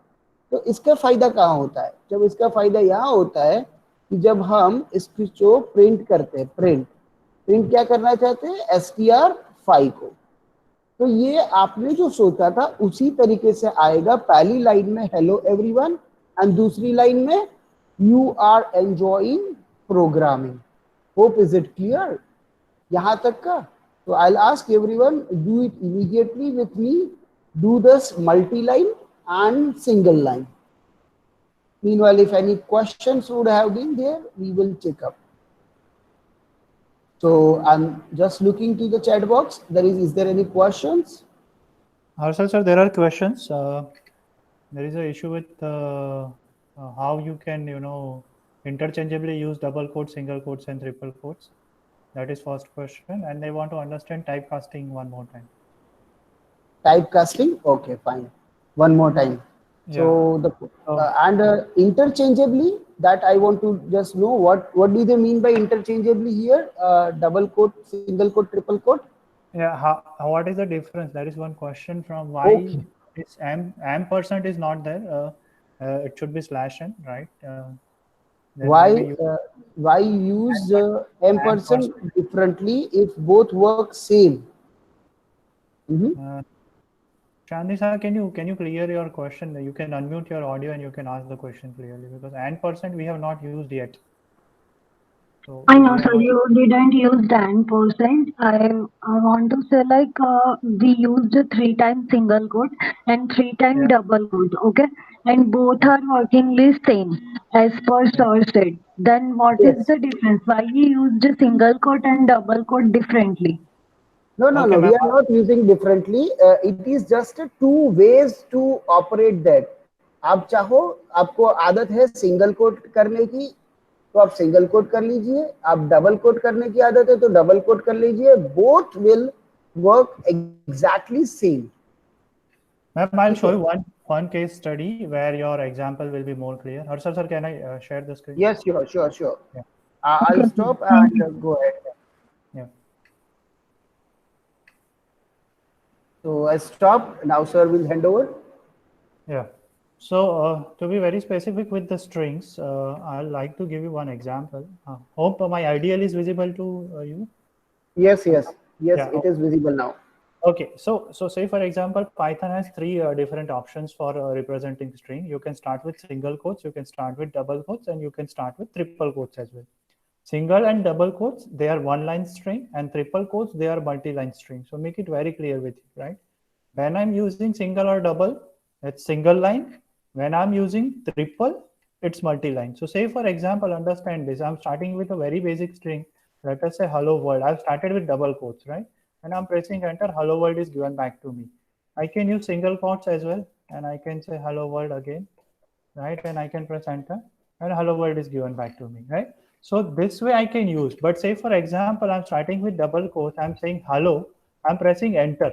तो इसका फायदा कहाँ होता है? जब इसका फायदा यहाँ होता है कि जब हम इसको प्रिंट करते हैं, प्रिंट क्या करना चाहते हैं? str5 को. तो ये आपने जो सोचा था उसी तरीके से आएगा. पहली लाइन में हेलो एवरीवन एंड दूसरी लाइन में you are enjoying programming. Hope is it clear यहां तक का? So I'll ask everyone, do it immediately with me. Do this multi-line and single line. Meanwhile, if any questions would have been there, we will check up. So I'm just looking to the chat box. Is there any questions? Harshal sir, there are questions. There is an issue with how you can, interchangeably use double quotes, single quotes, and triple quotes. That is first question, and they want to understand typecasting one more time. Typecasting? Okay, fine. One more time. Yeah. So interchangeably, that I want to just know what do they mean by interchangeably here? Double quote, single quote, triple quote. Yeah. What is the difference? That is one question from why this ampersand is not there. It should be slash n, right? Why use ampersand differently if both work same? Chandni sir, can you clear your question? You can unmute your audio and you can ask the question clearly, because ampersand we have not used yet. So I know, sir, you didn't use the ampersand. I want to say like we used 3 times single quote and 3 times double quote, okay? And both are workingly same as per sir said. Then what is the difference? Why we used single quote and double quote differently? No, we are not using differently. It is just two ways to operate that. आप चाहो, आपको आदत है single quote करने की तो आप single quote कर लीजिए, आप डबल कोट करने की आदत है तो डबल कोट कर लीजिए, both will work exactly same. Ma'am, I'll show you one case study where your example will be more clear. Harshal sir, can I share the screen? Yes, sure. Yeah. I'll Okay, stop thank you. and go ahead. Yeah. So I stop now, sir will hand over. Yeah. So to be very specific with the strings, I'd like to give you one example. Hope my ideal is visible to you. Yes, Yeah. it is visible now. Okay, so say for example, Python has three different options for representing string. You can start with single quotes, you can start with double quotes, and you can start with triple quotes as well. Single and double quotes, they are one line string, and triple quotes, they are multi-line string. So make it very clear with you, right? When I'm using single or double, it's single line. When I'm using triple, it's multi-line. So say for example, understand this, I'm starting with a very basic string. Let us say hello world. I've started with double quotes, right? And I'm pressing enter, hello world is given back to me. I can use single quotes as well, and I can say hello world again, right? And I can press enter, and hello world is given back to me, right? So this way I can use. But say for example, I'm starting with double quotes, I'm saying hello, I'm pressing enter.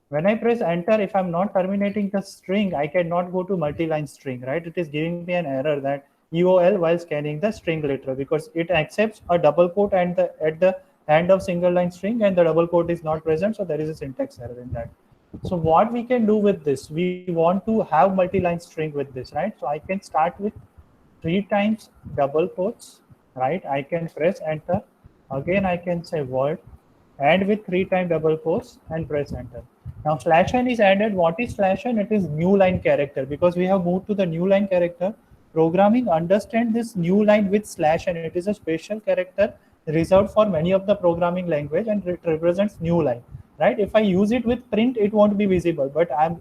When I press enter, if I'm not terminating the string, I cannot go to multi-line string, right? It is giving me an error that EOL while scanning the string literal, because it accepts a double quote and at the end of single line string, and the double quote is not present, so there is a syntax error in that. So what we can do with this, we want to have multi-line string with this, right? So I can start with 3 times double quotes, right? I can press enter. Again, I can say word, and with 3 times double quotes and press enter. Now slash n is added. What is slash n? It is new line character, because we have moved to the new line character. Programming understand this new line with slash n. It is a special character reserved for many of the programming language, and it represents new line, right? If I use it with print, it won't be visible, but I'm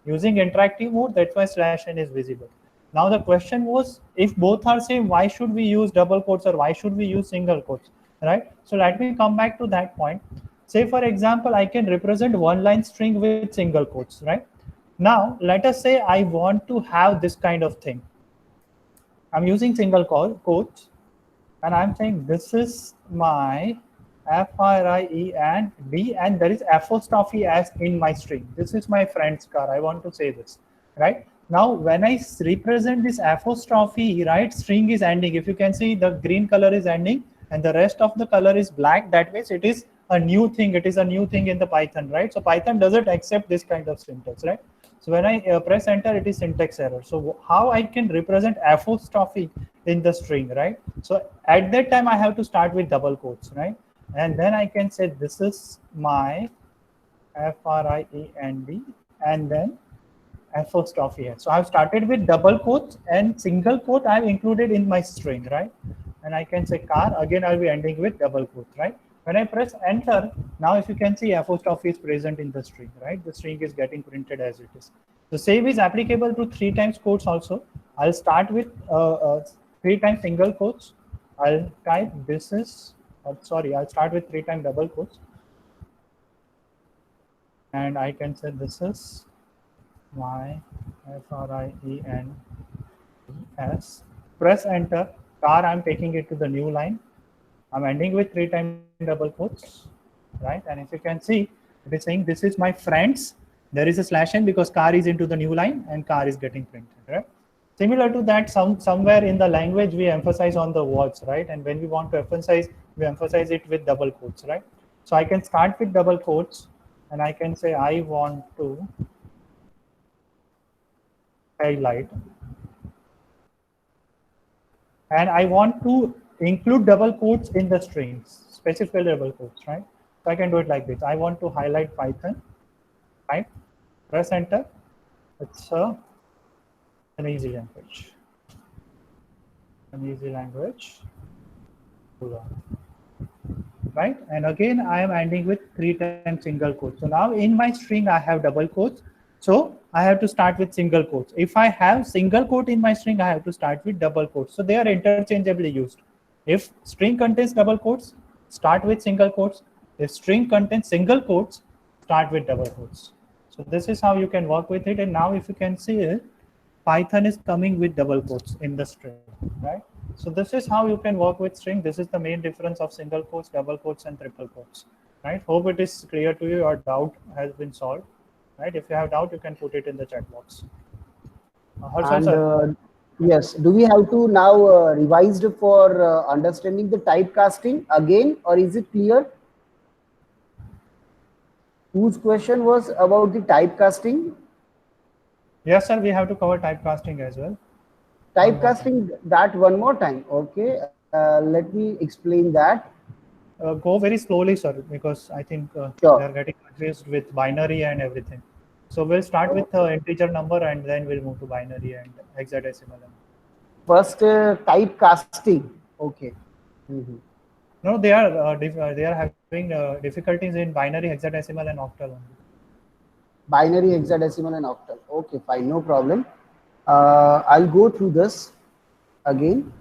using interactive mode, that's why slash n is visible. Now the question was, if both are same, why should we use double quotes or why should we use single quotes, right? So let me come back to that point. Say for example, I can represent one line string with single quotes, right? Now let us say I want to have this kind of thing. I'm using single quotes, and I'm saying this is my FRIE and D, and there is apostrophe as in my string. This is my friend's car. I want to say this, right? Now, when I represent this apostrophe, right, string is ending. If you can see, the green color is ending and the rest of the color is black. That means it is a new thing. It is a new thing in the Python, right? So Python doesn't accept this kind of syntax, right? So when I press enter, it is syntax error. So how I can represent apostrophe in the string, right? So at that time, I have to start with double quotes, right? And then I can say this is my FRIEND, and then apostrophe here. So I've started with double quotes, and single quote I've included in my string, right? And I can say car, again I'll be ending with double quote, right? When I press enter, now if you can see, apostrophe is present in the string, right? The string is getting printed as it is. The same is applicable to 3 times quotes also. I'll start with 3 times single quotes. I'll type this is, I'll start with 3 times double quotes. And I can say this is my FRIENS. Press enter. Car, I'm taking it to the new line. I'm ending with 3 times double quotes, right? And if you can see, it is saying this is my friends. There is a slash n because car is into the new line and car is getting printed, right? Similar to that, somewhere in the language we emphasize on the words, right? And when we want to emphasize, we emphasize it with double quotes, right? So I can start with double quotes, and I can say I want to highlight, and I want to include double quotes in the strings, specifically double quotes, right? So I can do it like this. I want to highlight Python, right? Press enter. It's an easy language. An easy language. Right? And again, I am ending with 3 times single quotes. So now in my string, I have double quotes. So I have to start with single quotes. If I have single quote in my string, I have to start with double quotes. So they are interchangeably used. If string contains double quotes, start with single quotes. If string contains single quotes, start with double quotes. So this is how you can work with it. And now if you can see it, Python is coming with double quotes in the string, right? So this is how you can work with string. This is the main difference of single quotes, double quotes, and triple quotes, right? Hope it is clear to you. Or doubt has been solved, right? If you have doubt, you can put it in the chat box. Harshal And sir. yes, do we have to now revised for understanding the typecasting again, or is it clear? Whose question was about the typecasting? Yes, sir. We have to cover typecasting as well. Typecasting, that one more time. Okay, let me explain that. Go very slowly, sir, because I think Sure. they are getting confused with binary and everything. So we'll start with integer number and then we'll move to binary and hexadecimal. First, typecasting. Okay. Mhm. No, they are having difficulties in binary, hexadecimal, and octal only. Binary, hexadecimal, and octal. Okay, fine, no problem. I'll go through this again.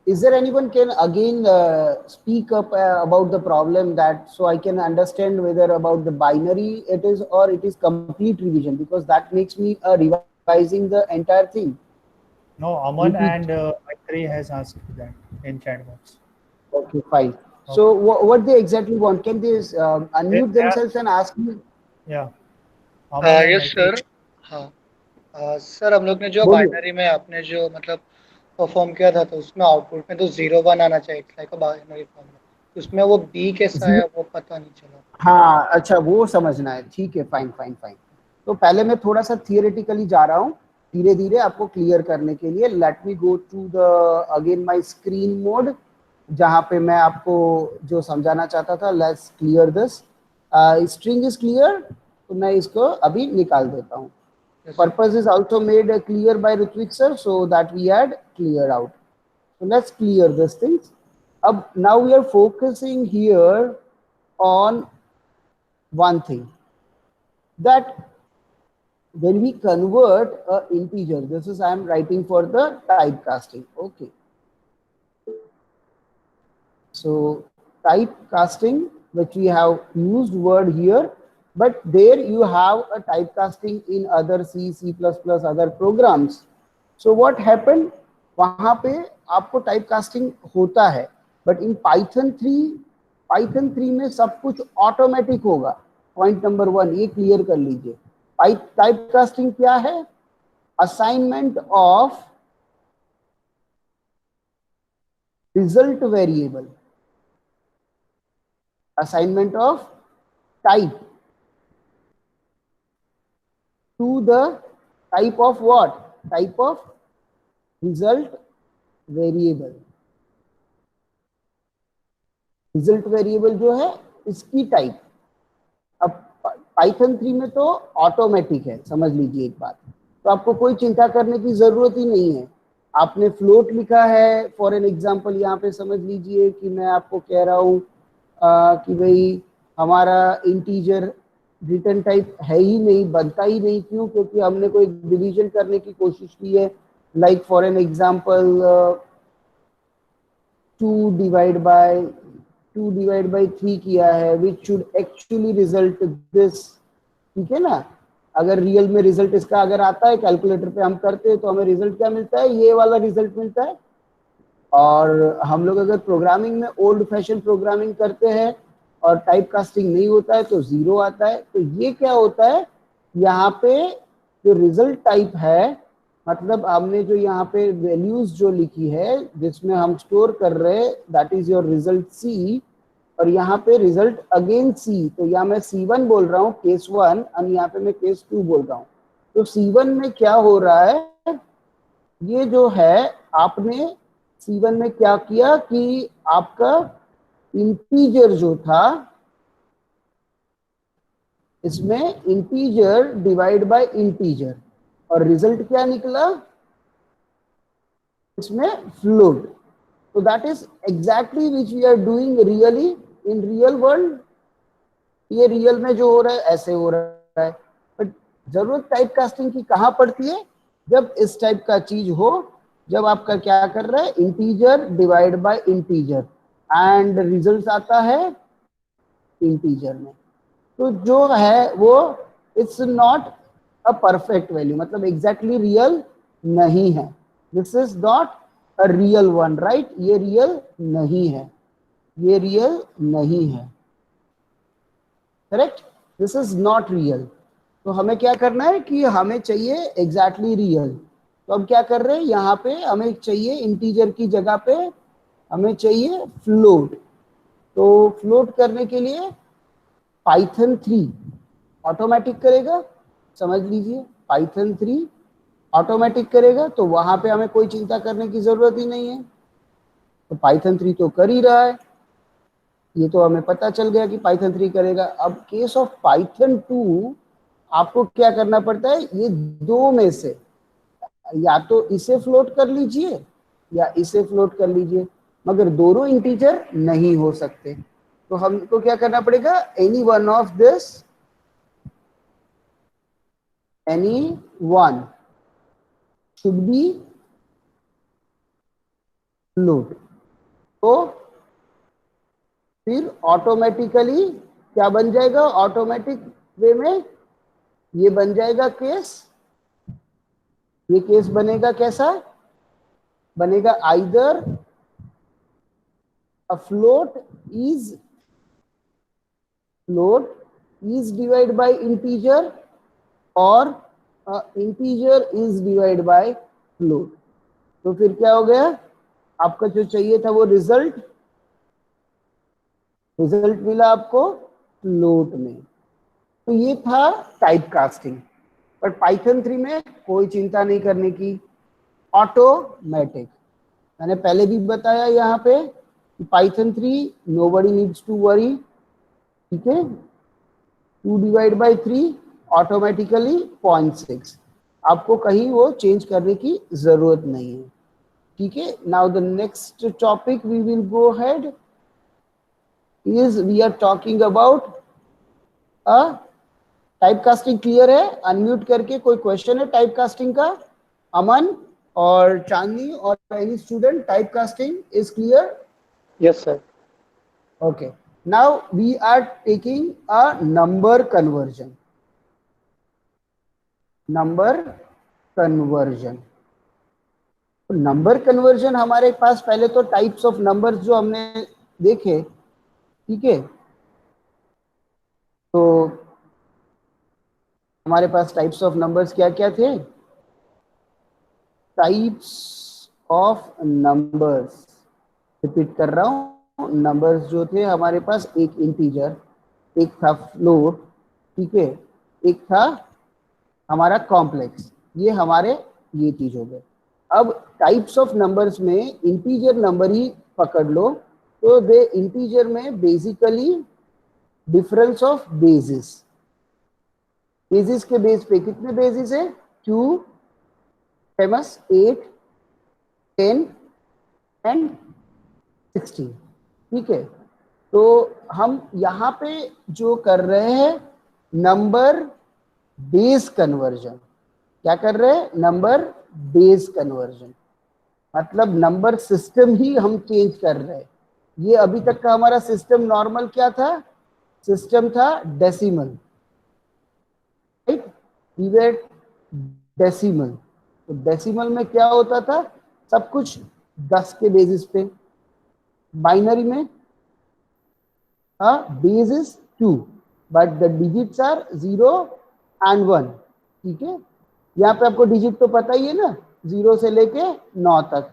Is there anyone can again speak up about the problem, that so I can understand whether about the binary it is or it is complete revision, because that makes me revising the entire thing. No, Aman Repeat. and Maitri has asked that in chat box. Okay, fine. So what they exactly want? Can they unmute They are, themselves and ask me? yeah. Aman and yes Maitri. Sir. हाँ sir, हम लोग ने जो बोलिए. Binary में आपने जो मतलब परफॉर्म किया था, तो उसमें आउटपुट में तो 0 1 आना चाहिए, लाइक अ बाइनरी फॉर्म में. उसमें वो बी कैसा है वो पता नहीं चला. हाँ, अच्छा, वो समझना है. ठीक है, फाइन फाइन फाइन. तो पहले मैं थोड़ा सा थियोरेटिकली जा रहा हूँ, धीरे धीरे आपको क्लियर करने के लिए. Let me go to the again my screen mode, जहाँ पे मैं आपको जो समझाना चाहता था. Let's clear this. String is clear, तो मैं इसको अभी निकाल देता हूँ. Purpose is also made clear by Ritvik sir, so that we had cleared out. So let's clear these things. Now we are focusing here on one thing, that when we convert a integer, this is I am writing for the typecasting. Okay. So typecasting, which we have used word here, but there you have a typecasting in other C++, other programs. So what happened? वहाँ पे आपको typecasting होता है, but in Python 3 में सब कुछ automatic होगा. Point number 1 ये क्लियर कर लीजिए. टाइपकास्टिंग क्या है? Assignment of result variable, assignment of type to the type of what? Type of result variable. Result variable जो है इसकी टाइप. अब पाइथन 3 में तो ऑटोमेटिक है, समझ लीजिए एक बात. तो आपको कोई चिंता करने की जरूरत ही नहीं है. आपने फ्लोट लिखा है फॉर एन एग्जांपल, यहाँ पे समझ लीजिए कि मैं आपको कह रहा हूँ कि भाई हमारा इंटीजर रिटर्न टाइप है ही नहीं, बनता ही नहीं. क्यों? क्योंकि हमने कोई डिवीजन करने की कोशिश की है. Like for an example 2 divide by 3 किया है, which should actually result this. ठीक है ना? अगर रियल में रिजल्ट इसका अगर आता है, कैलकुलेटर पे हम करते हैं, तो हमें रिजल्ट क्या मिलता है? ये वाला रिजल्ट मिलता है. और हम लोग अगर प्रोग्रामिंग में ओल्ड फैशन प्रोग्रामिंग करते हैं और टाइप कास्टिंग नहीं होता है, तो 0 आता है. तो ये क्या होता है? यहाँ पे जो रिजल्ट टाइप है, मतलब हमने जो यहाँ पे वैल्यूज जो लिखी है जिसमें हम स्टोर कर रहे हैं, दैट इज योर रिजल्ट सी, और यहाँ पे रिजल्ट अगेन सी. तो यहाँ मैं C1 बोल रहा हूँ, केस 1, और यहाँ पे मैं केस 2 बोल रहा हूँ. तो C1 में क्या हो रहा है? ये जो है आपने C1 में क्या किया कि आपका इंटीजर जो था, इसमें इंटीजर डिवाइड बाय इंटीजर, और रिजल्ट क्या निकला? इसमें फ्लोट. तो that is exactly which we are doing really in real world. ये रियल में जो हो रहा है ऐसे हो रहा है. बट जरूरत टाइप कास्टिंग की कहाँ पड़ती है? जब इस टाइप का चीज हो, जब आपका क्या कर रहा है? Integer divide by integer, and result आता है इंटीजर में। तो जो है वो it's not a perfect value, मतलब एग्जैक्टली रियल नहीं है। This is not a real one, right? ये रियल नहीं है, ये रियल नहीं है, correct? This is not real. तो हमें क्या करना है कि हमें चाहिए एग्जैक्टली रियल। तो हम क्या कर रहे हैं, यहाँ पे हमें चाहिए इंटीजर की जगह पे हमें चाहिए फ्लोट। तो फ्लोट करने के लिए पाइथन 3 ऑटोमेटिक करेगा, समझ लीजिए, पाइथन 3 ऑटोमेटिक करेगा, तो वहां पे हमें कोई चिंता करने की जरूरत ही नहीं है। तो पाइथन 3 तो कर ही रहा है, ये तो हमें पता चल गया कि पाइथन 3 करेगा। अब केस ऑफ पाइथन 2 आपको क्या करना पड़ता है, ये दो में से या तो इसे फ्लोट कर लीजिए या इसे फ्लोट कर लीजिए, मगर दोनों इंटीजर नहीं हो सकते। तो हमको क्या करना पड़ेगा, any one of this, any one should be float. तो फिर ऑटोमेटिकली क्या बन जाएगा, ऑटोमेटिक वे में ये बन जाएगा केस, ये केस बनेगा कैसा बनेगा, either a float is divided by integer और integer is divided by float। तो फिर क्या हो गया, आपका जो चाहिए था वो रिजल्ट मिला आपको फ्लोट में। तो ये था टाइप कास्टिंग। पर पाइथन 3 में कोई चिंता नहीं करने की, ऑटोमेटिक। मैंने पहले भी बताया यहाँ पे Python 3 nobody needs to worry, ठीक है। 2 डिवाइड बाई 3 ऑटोमेटिकली 0.6, आपको कहीं वो चेंज करने की जरूरत नहीं है, ठीक है। Now the next topic we will go head is we are talking about a type casting. Clear है? अनम्यूट करके कोई क्वेश्चन है टाइप कास्टिंग का? अमन और चांदनी और any student, type casting is clear? Yes sir. Okay, now we are taking a number conversion. Number conversion हमारे पास पहले तो टाइप्स ऑफ नंबर्स जो हमने देखे, ठीक है। तो हमारे पास टाइप्स ऑफ नंबर्स क्या क्या थे, टाइप्स ऑफ नंबर्स, रिपीट कर रहा हूं, नंबर्स जो थे हमारे पास, एक इंटीजर, एक था फ्लोट, ठीक है, एक था हमारा कॉम्प्लेक्स, ये हमारे ये चीज हो गए। अब टाइप्स ऑफ नंबर्स में इंटीजर नंबर ही पकड़ लो, तो दे इंटीजर में basically difference of basis, basis के बेस पे कितने बेसिस है, 2, फेमस 8, 10 एंड 16, ठीक है। तो हम यहाँ पे जो कर रहे हैं नंबर बेस कन्वर्जन, क्या कर रहे हैं, नंबर बेस कन्वर्जन, मतलब नंबर सिस्टम ही हम चेंज कर रहे हैं। ये अभी तक का हमारा सिस्टम नॉर्मल क्या था, सिस्टम था डेसिमल, राइट, डेसिमल। तो डेसिमल में क्या होता था, सब कुछ 10 के बेसिस पे, बाइनरी में base is 2 but the digits are 0 and 1, ठीक है। यहाँ पे आपको डिजिट तो पता ही है ना, 0 से लेके 9 तक,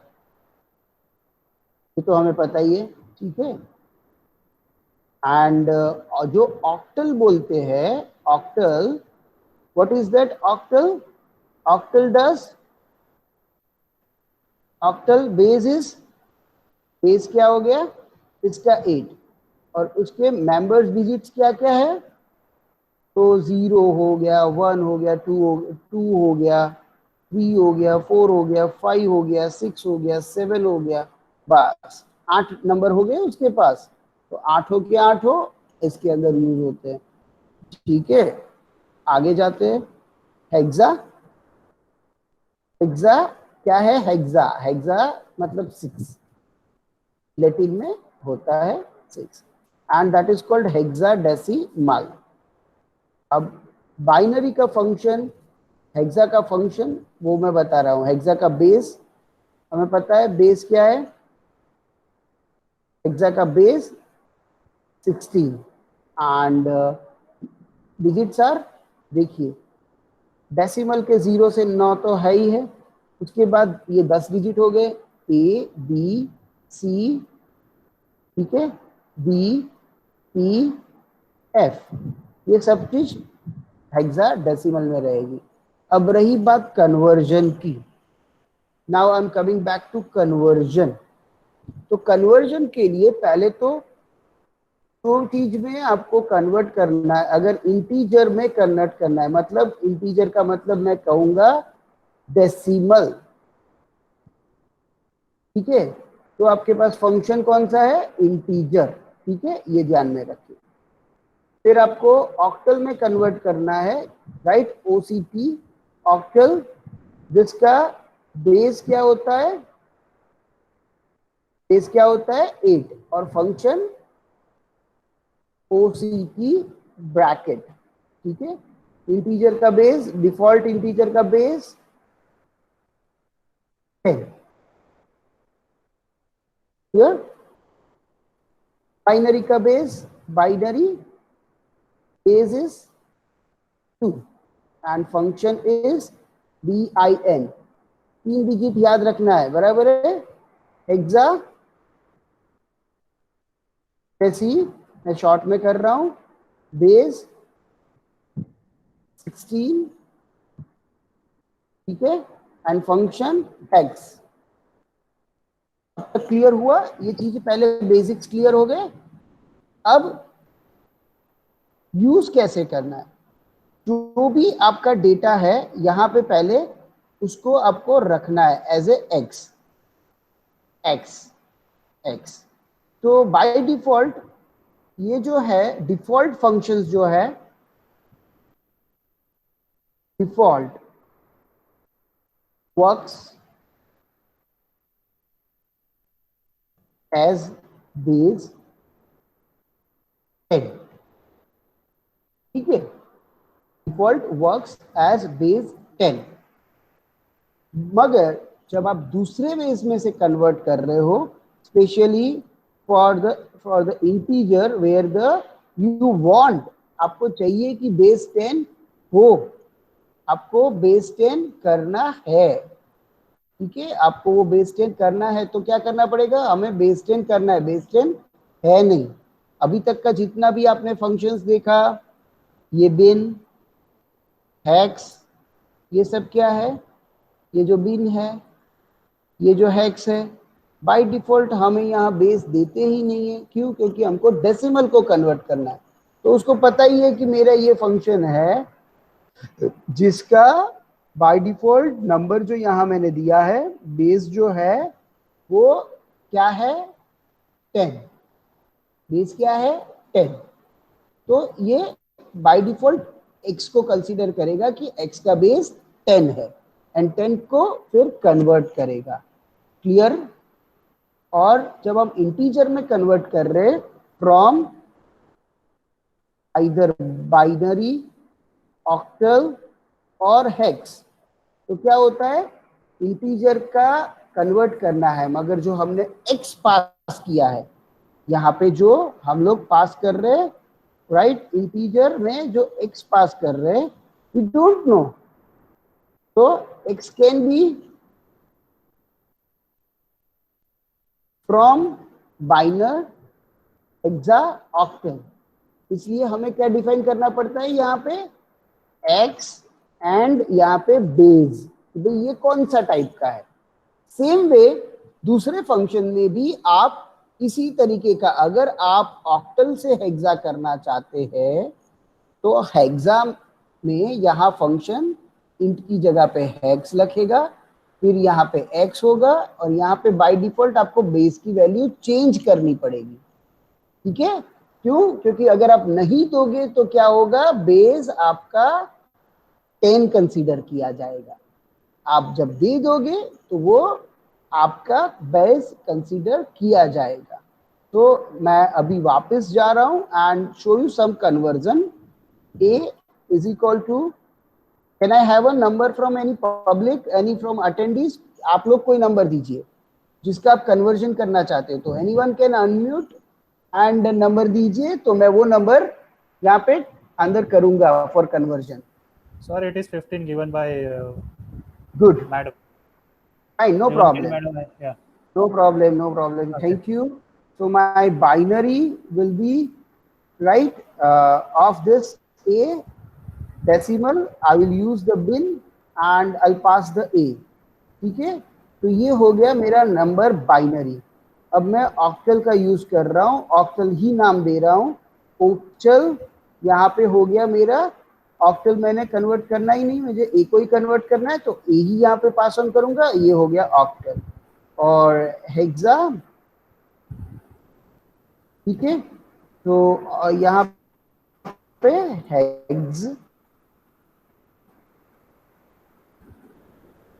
ये तो हमें पता ही है, ठीक है। एंड जो ऑक्टल बोलते हैं, octal, what is that octal, octal does, octal base is, base क्या हो गया इसका 8, और उसके मेंबर्स डिजिट्स क्या क्या है, तो 0 हो गया, 1 हो गया, 2 हो गया, 3 हो गया, 4 हो गया, 5 हो गया, 6 हो गया, 7 हो गया, बस 8 नंबर हो गए उसके पास। तो 8 हो के 8 हो इसके अंदर यूज होते हैं, ठीक है। आगे जाते हैं, हेक्सा, हेक्सा क्या है, हेक्सा, हेक्सा मतलब 6, लैटिन में होता है 6। and that is called hexadecimal. अब बाइनरी का फंक्शन, हेक्सा का फंक्शन वो मैं बता रहा हूँ. हेक्सा का बेस हमें पता है, बेस क्या है, हेक्सा का बेस 16 एंड डिजिट्स आर, देखिए डेसिमल के 0 से 9 तो है ही है, उसके बाद ये 10 डिजिट हो गए, ए बी सी, ठीक है, बी ई एफ, ये सब चीज हेक्साडेसिमल में रहेगी. अब रही बात कन्वर्जन की. Now I am coming back to conversion. तो कन्वर्जन के लिए पहले तो चीज में आपको कन्वर्ट करना है. अगर इंटीजर में कन्वर्ट करना है, मतलब इंटीजर का मतलब मैं कहूंगा डेसिमल, ठीक है. तो आपके पास फंक्शन कौन सा है, इंटीजर, ठीक है, ये ध्यान में रखिए. फिर आपको ऑक्टल में कन्वर्ट करना है, राइट, ओसीटी ऑक्टल, जिसका बेस क्या होता है, बेस क्या होता है 8 और फंक्शन ओसीटी ब्रैकेट, ठीक है. इंटीजर का बेस, डिफॉल्ट इंटीजर का बेस 10. क्लियर. बाइनरी का base, binary base is 2 and function is bin. 3 digit याद रखना है, बराबर है. हेक्सा, जैसी मैं शॉर्ट में कर रहा हूं, बेस 16, ठीक है, एंड फंक्शन हेक्स. क्लियर हुआ, ये चीज पहले बेसिक्स क्लियर हो गए. अब यूज कैसे करना है, जो भी आपका डेटा है यहां पे पहले उसको आपको रखना है as a X X X. तो बाय डिफॉल्ट ये जो है डिफॉल्ट फंक्शंस जो है, डिफॉल्ट वर्क्स एज बेस 10, ठीक है. Default works as base 10. मगर जब आप दूसरे बेस में से कन्वर्ट कर रहे हो, specially for the integer where the you want, आपको चाहिए कि बेस 10 हो, आपको बेस 10 करना है, ठीक है. आपको वो बेस 10 करना है तो क्या करना पड़ेगा, हमें बेस 10 करना है. बेस 10 है नहीं. अभी तक का जितना भी आपने फंक्शंस देखा, ये बिन, हेक्स, ये सब क्या है, ये जो बिन है, ये जो हेक्स है, बाय डिफॉल्ट हमें यहाँ बेस देते ही नहीं है. क्यों, क्योंकि हमको डेसिमल को कन्वर्ट करना है. तो उसको पता ही है कि मेरा ये फंक्शन है जिसका बाय डिफॉल्ट नंबर जो यहाँ मैंने दिया है, बेस जो है वो क्या है 10, बेस क्या है 10. तो ये बाय डिफॉल्ट x को कंसीडर करेगा कि x का बेस 10 है एंड 10 को फिर कन्वर्ट करेगा. क्लियर. और जब हम इंटीजर में कन्वर्ट कर रहे फ्रॉम आइदर बाइनरी, ऑक्टल और हेक्स, तो क्या होता है, इंटीजर का कन्वर्ट करना है, मगर जो हमने x पास किया है, यहाँ पे जो हम लोग पास कर रहे हैं, राइट, इंटीजर में जो x पास कर रहे हैं, वी डोंट नो. तो x can be from binary, hexa, octal. इसलिए हमें क्या डिफाइन करना पड़ता है यहाँ पे, x एंड यहाँ पे बेस. तो ये कौन सा टाइप का है. सेम वे दूसरे फंक्शन में भी आप इसी तरीके का, अगर आप ऑक्टल से हेक्सा करना चाहते हैं तो हेक्सा में यहाँ फंक्शन इंट की जगह पे हेक्स लिखेगा, फिर यहाँ पे x होगा और यहाँ पे बाय डिफॉल्ट आपको बेस की वैल्यू चेंज करनी पड़ेगी. ठीक है. क्यों, क्योंकि अगर आप नहीं दोगे तो क्या होगा, बेस आपका 10 कंसीडर किया जाएगा. आप जब दे दोगे तो वो आपका बेस कंसीडर किया जाएगा. तो मैं अभी वापस जा रहा हूं and show you some conversion. A is equal to, can I have a number from any public, any from attendees? आप लोग कोई नंबर दीजिए जिसका आप कन्वर्जन करना चाहते हो. तो anyone can unmute and number दीजिए, तो मैं वो नंबर यहाँ पे अंदर करूंगा for conversion. Sir, it is 15 given by good, madam. Fine, no Given by problem. madam, yeah. No problem, no problem. Okay. Thank you. So my binary will be right of this A decimal. I will use the bin and I'll pass the A. ठीक है, तो ये हो गया मेरा number binary. अब मैं octal का यूज कर रहा हूँ, ऑक्टल ही नाम दे रहा हूँ. ऑक्टल यहाँ पे हो गया मेरा. ऑक्टल मैंने कन्वर्ट करना ही नहीं, मुझे ए को ही कन्वर्ट करना है, तो ए ही यहाँ पे पास ऑन करूंगा. ये हो गया ऑक्टल. और हेक्सा, ठीक है, तो यहाँ पे हेक्स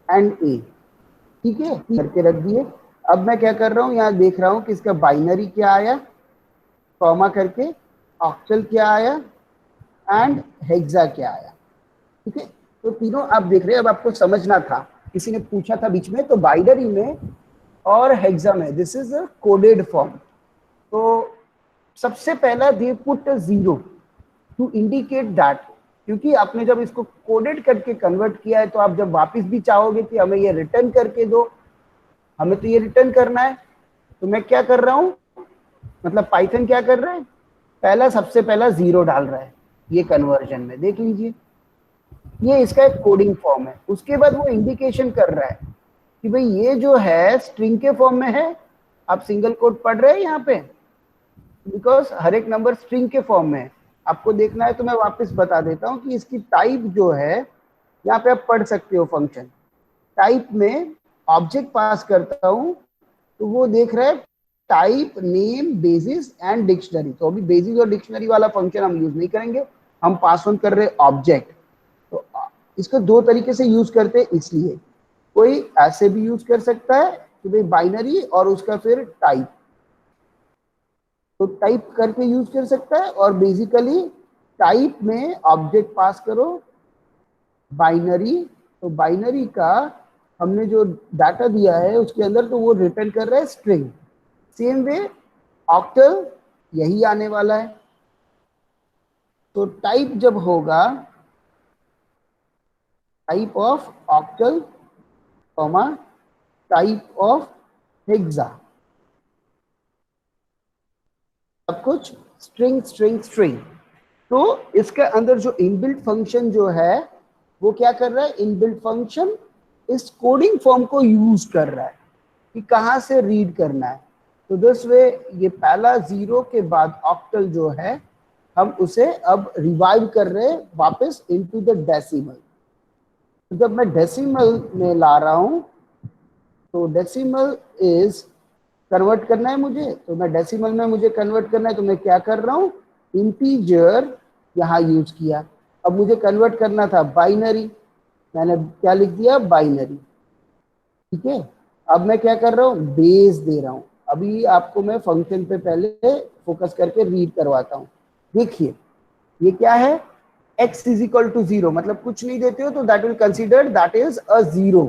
एंड ए, ठीक है, करके रख दिए. अब मैं क्या कर रहा हूँ, यहाँ देख रहा हूँ कि इसका बाइनरी क्या आया, कॉमा करके, ऑक्टल क्या आया एंड हेक्सा क्या आया. ठीक है, तो तीनों आप देख रहे हैं. अब आपको समझना था, किसी ने पूछा था बीच में, तो बाइनरी में और हेक्सा में this is a coded form. तो सबसे पहला they put 0 to indicate that, क्योंकि आपने जब इसको कोडेड करके कन्वर्ट किया है, तो आप जब वापस भी चाहोगे कि हमें ये रिटर्न करके दो, हमें तो ये रिटर्न करना है, तो मैं क्या कर रहा हूं, मतलब पाइथन क्या कर रहा है, पहला सबसे पहला 0 डाल रहा है ये कन्वर्जन में. देख लीजिए, ये इसका एक कोडिंग फॉर्म है. उसके बाद वो इंडिकेशन कर रहा है कि भाई ये जो है स्ट्रिंग के फॉर्म में है. आप सिंगल कोट पढ़ रहे हैं यहाँ पे, बिकॉज हर एक नंबर स्ट्रिंग के फॉर्म में है. आपको देखना है तो मैं वापस बता देता हूँ कि इसकी टाइप जो है, यहाँ पे आप पढ़ सकते हो फंक्शन टाइप में. ऑब्जेक्ट पास करता हूँ तो वो देख रहा है type name basis and dictionary. तो अभी बेसिस और डिक्शनरी वाला फंक्शन हम यूज नहीं करेंगे, हम पास ऑन कर रहे ऑब्जेक्ट. तो इसको दो तरीके से यूज करते हैं, इसलिए कोई ऐसे भी यूज कर सकता है कि भाई बाइनरी और उसका फिर टाइप, तो टाइप करके यूज कर सकता है. और बेसिकली टाइप में ऑब्जेक्ट पास करो बाइनरी, तो बाइनरी का हमने जो डाटा दिया है उसके अंदर, तो वो रिटर्न कर रहा है स्ट्रिंग. सेम वे ऑक्टल यही आने वाला है. तो टाइप जब होगा type of octal comma type of hexa, सब कुछ स्ट्रिंग स्ट्रिंग स्ट्रिंग. तो इसके अंदर जो इनबिल्ट फंक्शन जो है वो क्या कर रहा है, इनबिल्ट फंक्शन इस कोडिंग फॉर्म को यूज कर रहा है कि कहाँ से रीड करना है. तो दिस वे ये पहला 0 के बाद ऑक्टल जो है, हम उसे अब रिवाइव कर रहे हैं वापस इनटू द डेसिमल. तो जब मैं डेसिमल में ला रहा हूं, तो डेसिमल इज कन्वर्ट करना है मुझे, तो मैं डेसिमल में मुझे कन्वर्ट करना है, तो मैं क्या कर रहा हूँ, इंटीजर यहाँ यूज किया. अब मुझे कन्वर्ट करना था बाइनरी, मैंने क्या लिख दिया, बाइनरी. ठीक है, अब मैं क्या कर रहा हूँ, बेस दे रहा हूँ. अभी आपको मैं फंक्शन पे पहले फोकस करके रीड करवाता हूँ. देखिए ये क्या है, x इज इक्वल टू 0, मतलब कुछ नहीं देते हो तो that will consider that is a 0.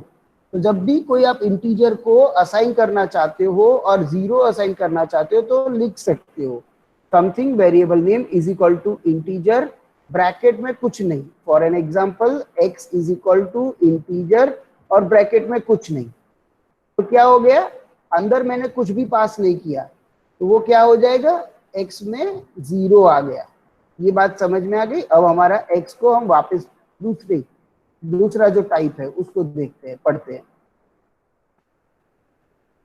तो जब भी कोई आप इंटीजर को असाइन करना चाहते हो और 0 असाइन करना चाहते हो, तो लिख सकते हो something variable name is equal to integer, bracket में कुछ नहीं. For an example x is equal to integer और ब्रैकेट में कुछ नहीं. तो क्या हो गया, अंदर मैंने कुछ भी पास नहीं किया, तो वो क्या हो जाएगा, x में 0 आ गया. ये बात समझ में आ गई. अब हमारा x को हम वापस दूसरा जो टाइप है उसको देखते हैं, पढ़ते हैं.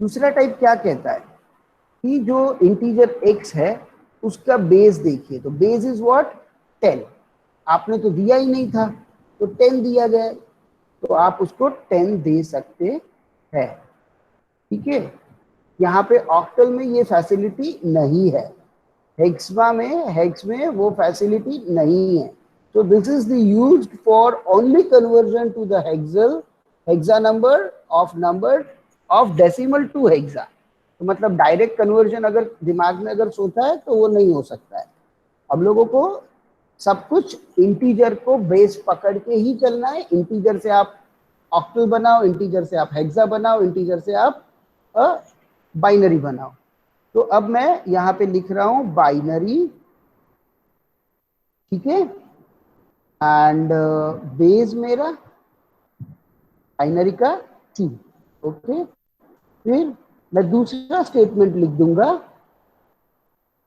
दूसरा टाइप क्या कहता है कि जो इंटीजर x है उसका बेस देखिए. तो बेस इज व्हाट, 10. आपने तो दिया ही नहीं था, तो 10 दिया गया, तो आप उसको 10 दे सकते हैं. ठीक है, यहाँ पे ऑक्टल में ये फैसिलिटी नहीं है, हेक्स में वो फैसिलिटी नहीं है. So this is the used for only conversion to the hexa number of decimal to hexa. तो मतलब डायरेक्ट कन्वर्जन अगर दिमाग में अगर सोचा है तो वो नहीं हो सकता है। अब लोगों को सब कुछ इंटीजर को बेस पकड़ के ही चलना है। इंटीजर से आप ऑक्टल बनाओ, इंटीजर से आप हेक्सा बनाओ, इंटीजर से आप बाइनरी बनाओ। तो अब मैं यहाँ पे लिख रहा हूं बाइनरी, ठीक है, एंड बेस मेरा बाइनरी का 2, ओके। फिर मैं दूसरा स्टेटमेंट लिख दूंगा,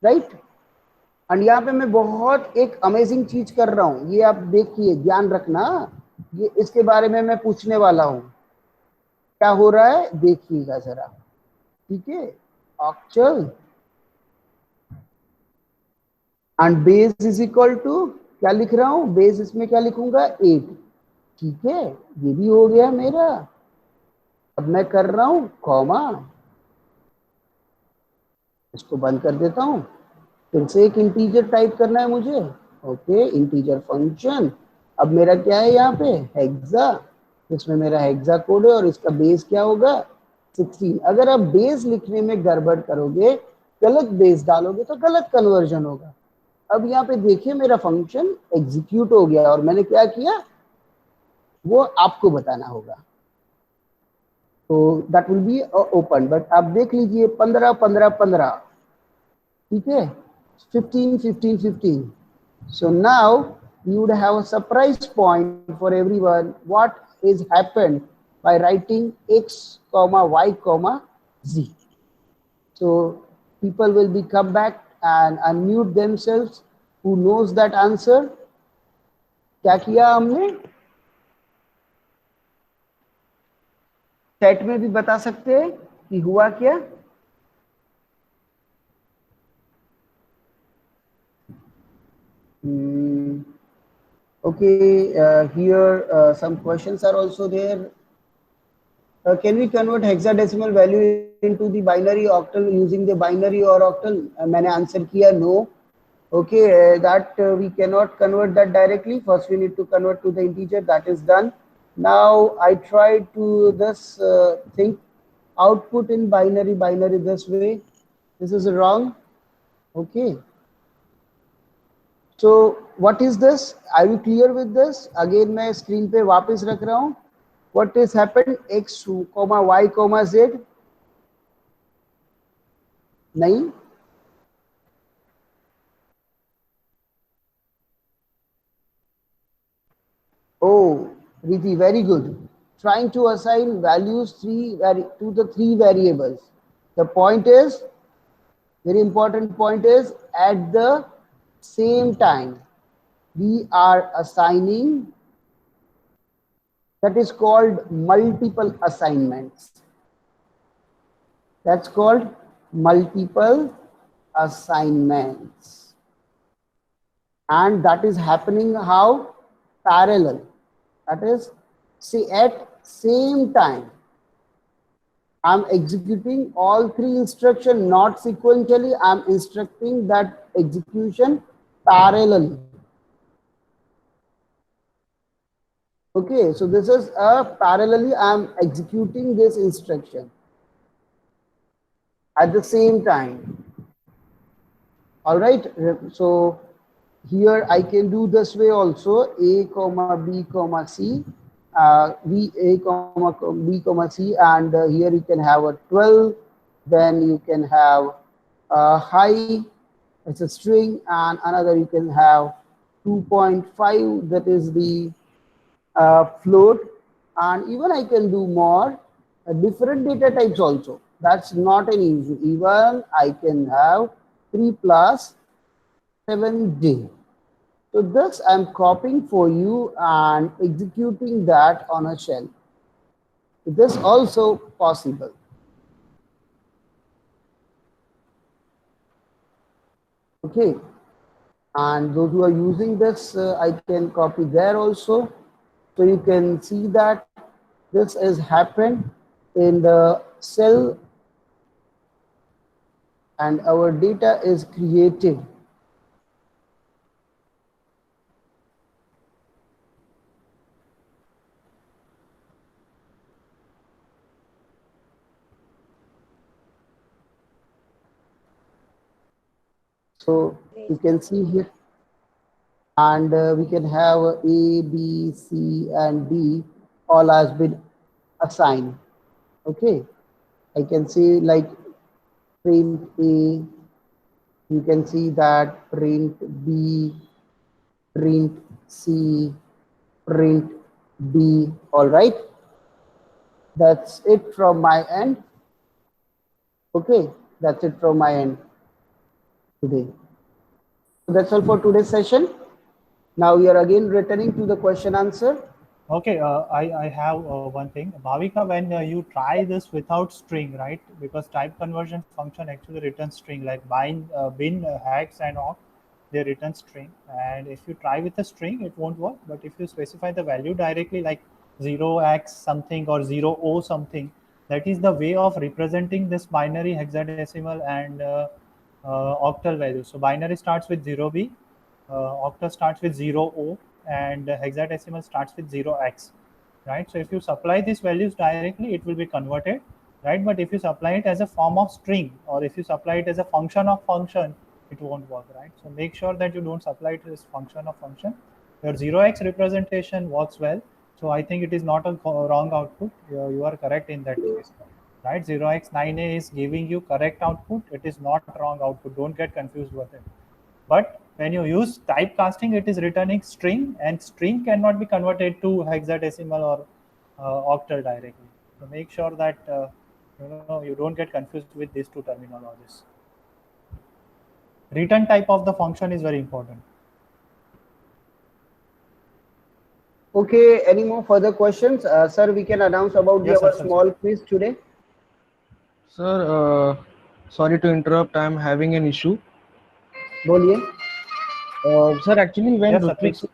राइट। एंड यहाँ पे मैं बहुत एक अमेजिंग चीज कर रहा हूं, ये आप देखिए, ध्यान रखना, ये इसके बारे में मैं पूछने वाला हूं। क्या हो रहा है देखिएगा जरा, ठीक है। Octal and base is equal to, क्या लिख रहा हूं, बेस इसमें क्या लिखूंगा 8, ठीक है, ये भी हो गया मेरा। अब मैं कर रहा हूं कॉमा, इसको बंद कर देता हूं, फिर से एक इंटीजर टाइप करना है मुझे, ओके, इंटीजर फंक्शन। अब मेरा क्या है यहाँ पे हेक्सा, इसमें मेरा हेक्सा कोड है और इसका बेस क्या होगा 16। अगर आप बेस लिखने में गड़बड़ करोगे, गलत बेस डालोगे तो गलत कन्वर्जन होगा। अब यहाँ पे देखिए मेरा फंक्शन एग्जीक्यूट हो गया और मैंने क्या किया वो आपको बताना होगा। तो that will be open, but आप देख लीजिए 15 15 15, ठीक है, 15 15 15। So now you would have a surprise point for everyone what is happened by writing x comma y comma z. So people will be come back and unmute themselves who knows that answer. क्या किया हमने, chat में भी बता सकते हैं कि हुआ क्या। Okay, here some questions are also there. Can we convert hexadecimal value into the binary octal using the binary or octal? मैंने आंसर किया no. Okay, that we cannot convert that directly. First, we need to convert to the integer. That is done. Now I try to this thing output in binary this way. This is wrong. Okay. So what is this? Are you clear with this? Again मैं screen पे वापस रख रहा हूँ. What is happened? X, Y, Z. नहीं. Oh, Riti, very good. Trying to assign values to the three variables. The point is, very important point is, at the same time, we are assigning, that is called multiple assignments. That's called multiple assignments. And that is happening how? Parallel. That is, say at same time, I'm executing all three instructions, not sequentially. I'm instructing that execution parallelly. Okay, so this is a parallelly I'm executing this instruction at the same time. All right, so here I can do this way also, a comma b comma c, b a comma b comma c, and here you can have a 12, then you can have a high, it's a string, and another you can have 2.5, that is the float, and even I can do more different data types also. That's not an issue. Even I can have 3 plus 7j. So this I'm copying for you and executing that on a shell. This also possible. Okay, and those who are using this, I can copy there also. So you can see that this has happened in the cell and our data is created. So you can see here, and we can have A, B, C, and D all has been assigned. Okay, I can see like print A, you can see that print B, print C, print D. All right, that's it from my end. Okay, that's it from my end today. So that's all for today's session. Now we are again returning to the question answer. Okay, I have one thing. Bhavika, when you try this without string, right? Because type conversion function actually returns string, like bin, hex, and all, they return string. And if you try with a string, it won't work. But if you specify the value directly, like 0x something or 0o something, that is the way of representing this binary, hexadecimal, and octal value. So binary starts with 0b, octal starts with 0o, and hexadecimal starts with 0x, right? So if you supply these values directly, it will be converted, right? But if you supply it as a form of string, or if you supply it as a function of function, it won't work, right? So make sure that you don't supply it as function of function. Your 0x representation works well. So I think it is not a wrong output. You are correct in that case, right? 0x9a is giving you correct output. It is not wrong output. Don't get confused with it. But when you use typecasting, it is returning string, and string cannot be converted to hexadecimal or octal directly. So make sure that you don't get confused with these two terminologies. Return type of the function is very important. Okay, any more further questions? Sir, we can announce about Yes, our sir, small quiz today. Sir, sorry to interrupt. I'm having an issue. Boliye. Sir, actually, Yes, sir, please.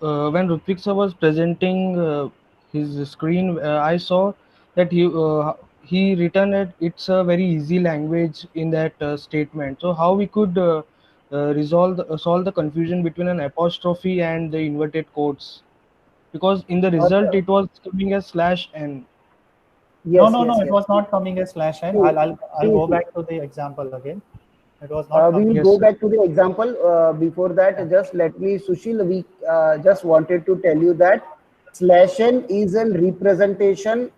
when Rutvik sir was presenting his screen, I saw that he written it. It's a very easy language in that statement. So how we could solve the confusion between an apostrophe and the inverted quotes? Because in the result it was coming as /n. Yes, No, yes, it yes. was not coming as /n. See, I'll go see. back to the example again. It was not We coming. will Yes, go sir. back to the example. Before that, Yeah. just let me, Sushil, we just wanted to tell you that /n is a representation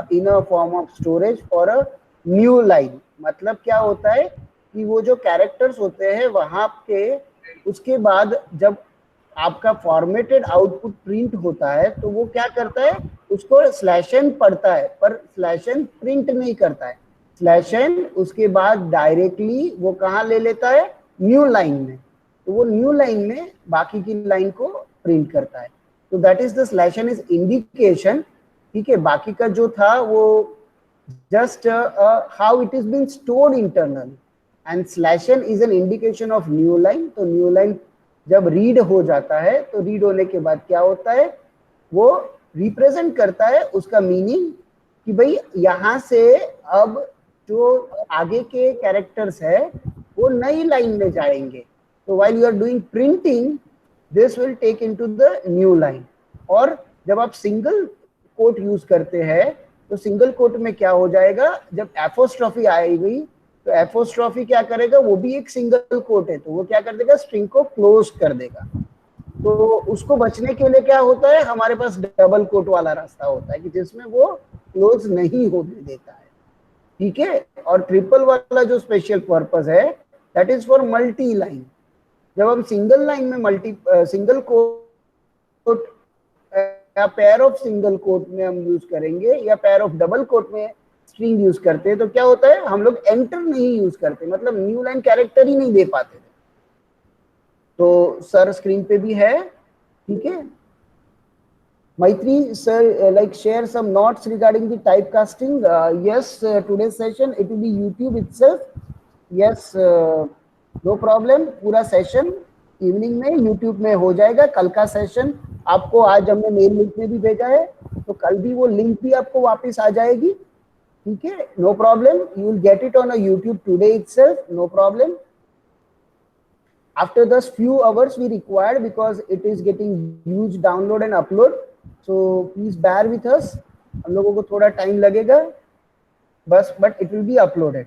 in a form of storage for a new line. मतलब क्या होता है कि वो जो characters होते हैं वहां के उसके बाद जब आपका फॉर्मेटेड आउटपुट प्रिंट होता है तो वो क्या करता है, उसको /n पढ़ता है पर /n प्रिंट नहीं करता है। /n उसके बाद डायरेक्टली वो कहाँ ले लेता है, न्यू लाइन में, तो वो न्यू लाइन में बाकी की लाइन को प्रिंट करता है। तो that is the /n is indication, ठीक है। बाकी का जो था वो just how it is been stored internal, and /n is an indication of new line. तो न्यू लाइन जब रीड हो जाता है तो रीड होने के बाद क्या होता है, वो रिप्रेजेंट करता है उसका मीनिंग कि भाई यहां से अब जो आगे के कैरेक्टर्स है वो नई लाइन में जाएंगे। तो while you are doing printing this will take into the new line. और जब आप सिंगल कोट यूज करते हैं तो सिंगल कोट में क्या हो जाएगा, जब एपोस्ट्रोफी आएगी तो एपोस्ट्रोफी क्या करेगा, वो भी एक सिंगल कोट है तो वो क्या कर देगा, स्ट्रिंग को क्लोज कर देगा। तो उसको बचने के लिए क्या होता है, हमारे पास डबल कोट वाला रास्ता होता है कि जिसमें वो क्लोज नहीं होने देता है, ठीक है। और ट्रिपल वाला जो स्पेशल पर्पस है that is for multi line. जब हम सिंगल लाइन में सिंगल कोट या पेयर ऑफ सिंगल कोट में हम यूज करेंगे या पेयर ऑफ डबल कोट में स्ट्रिंग यूज करते हैं तो क्या होता है, हम लोग एंटर नहीं यूज करते, मतलब न्यू लाइन कैरेक्टर ही नहीं दे पाते थे। तो सर स्क्रीन पे भी है, ठीक है। Maitri sir, like share some notes regarding the typecasting. Yes, today's session it will be YouTube itself. Yes, no problem. पूरा सेशन इवनिंग में YouTube में हो जाएगा। कल का सेशन आपको आज हमने मेल लिंक में भी भेजा है तो कल भी वो लिंक भी आपको वापस आ जाएगी, ठीक है। No problem, you will get it on a YouTube today itself, no problem. After those few hours we required because it is getting huge download and upload, so please bear with us. हम लोगों को थोड़ा time लगेगा बस, but it will be uploaded.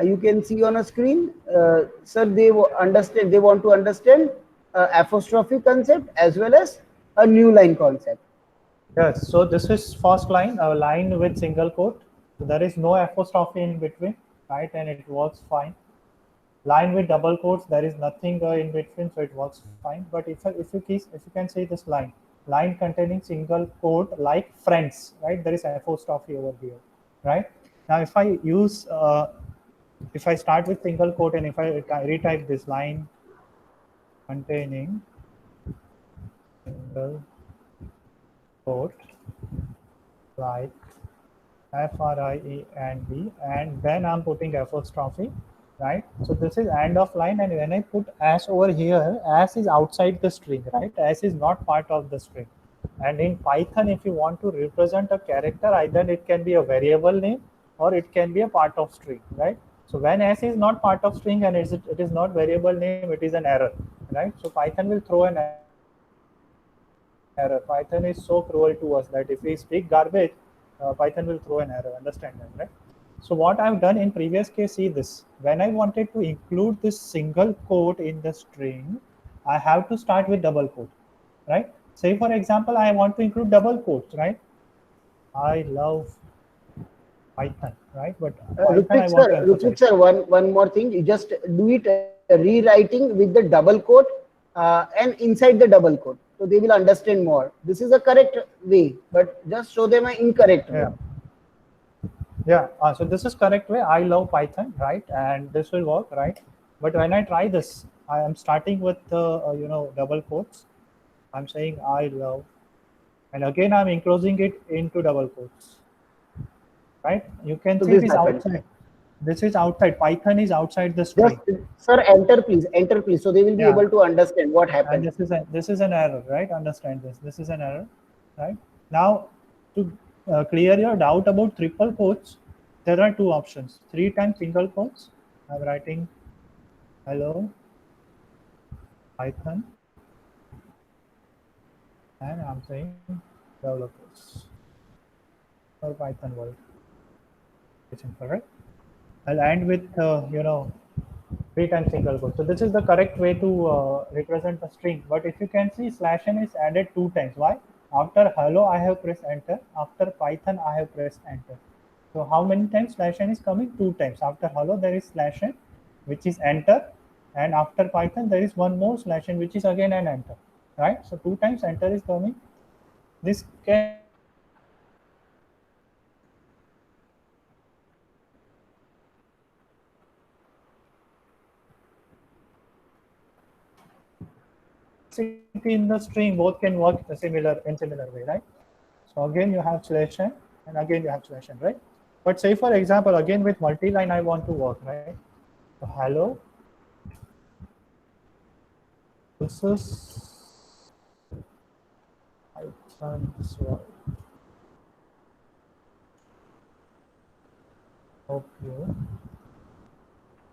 You can see on a screen, sir, they understand, they want to understand apostrophe concept as well as a new line concept. Yes, so this is first line, a line with single quote. So there is no apostrophe in between, right? And it works fine. Line with double quotes, there is nothing in between, so it works fine. But if you can see this line containing single quote like friends, right? There is apostrophe over here, right? Now, if I start with single quote and if I retype this line containing single quote like FRIE and B, and then I'm putting apostrophe, right? So this is end of line, and when I put as over here, as is outside the string, right? As is not part of the string. And in Python, if you want to represent a character, either it can be a variable name or it can be a part of string, right? So when as is not part of string and it is not variable name, it is an error, right? So Python will throw an error. Python is so cruel to us that if we speak garbage, Python will throw an error. Understand that, right? So what I've done in previous case, see this. When I wanted to include this single quote in the string, I have to start with double quote, right? Say for example, I want to include double quotes, right? I love Python, right? But Python I want to emphasize. Ritwik sir, one more thing. You just do it rewriting with the double quote and inside the double quote, so they will understand more. This is a correct way, but just show them an incorrect way. Yeah. So this is correct way. I love Python, right? And this will work, right? But when I try this, I am starting with double quotes. I'm saying I love, and again I'm enclosing it into double quotes, right? You can see this outside. This is outside. Python is outside the string. Just, sir, enter please, so they will be able to understand what happened. And this is an error, right? Understand this. This is an error, right? Now, to clear your doubt about triple quotes, there are two options: 3 times single quotes. I'm writing hello Python, and I'm saying developers or Python world. It's correct. I'll end with 3 times single quote. So this is the correct way to represent a string. But if you can see, /n is added 2 times. Why? After hello, I have pressed enter. After Python, I have pressed enter. So how many times /n is coming? 2 times. After hello, there is /n, which is enter. And after Python, there is one more /n, which is again an enter. Right? So 2 times enter is coming. This can in the string both can work in similar way, right? So again you have /n and again you have /n, right? But say for example, again with multi-line I want to work, right? So hello, this is Python's world. Hope you.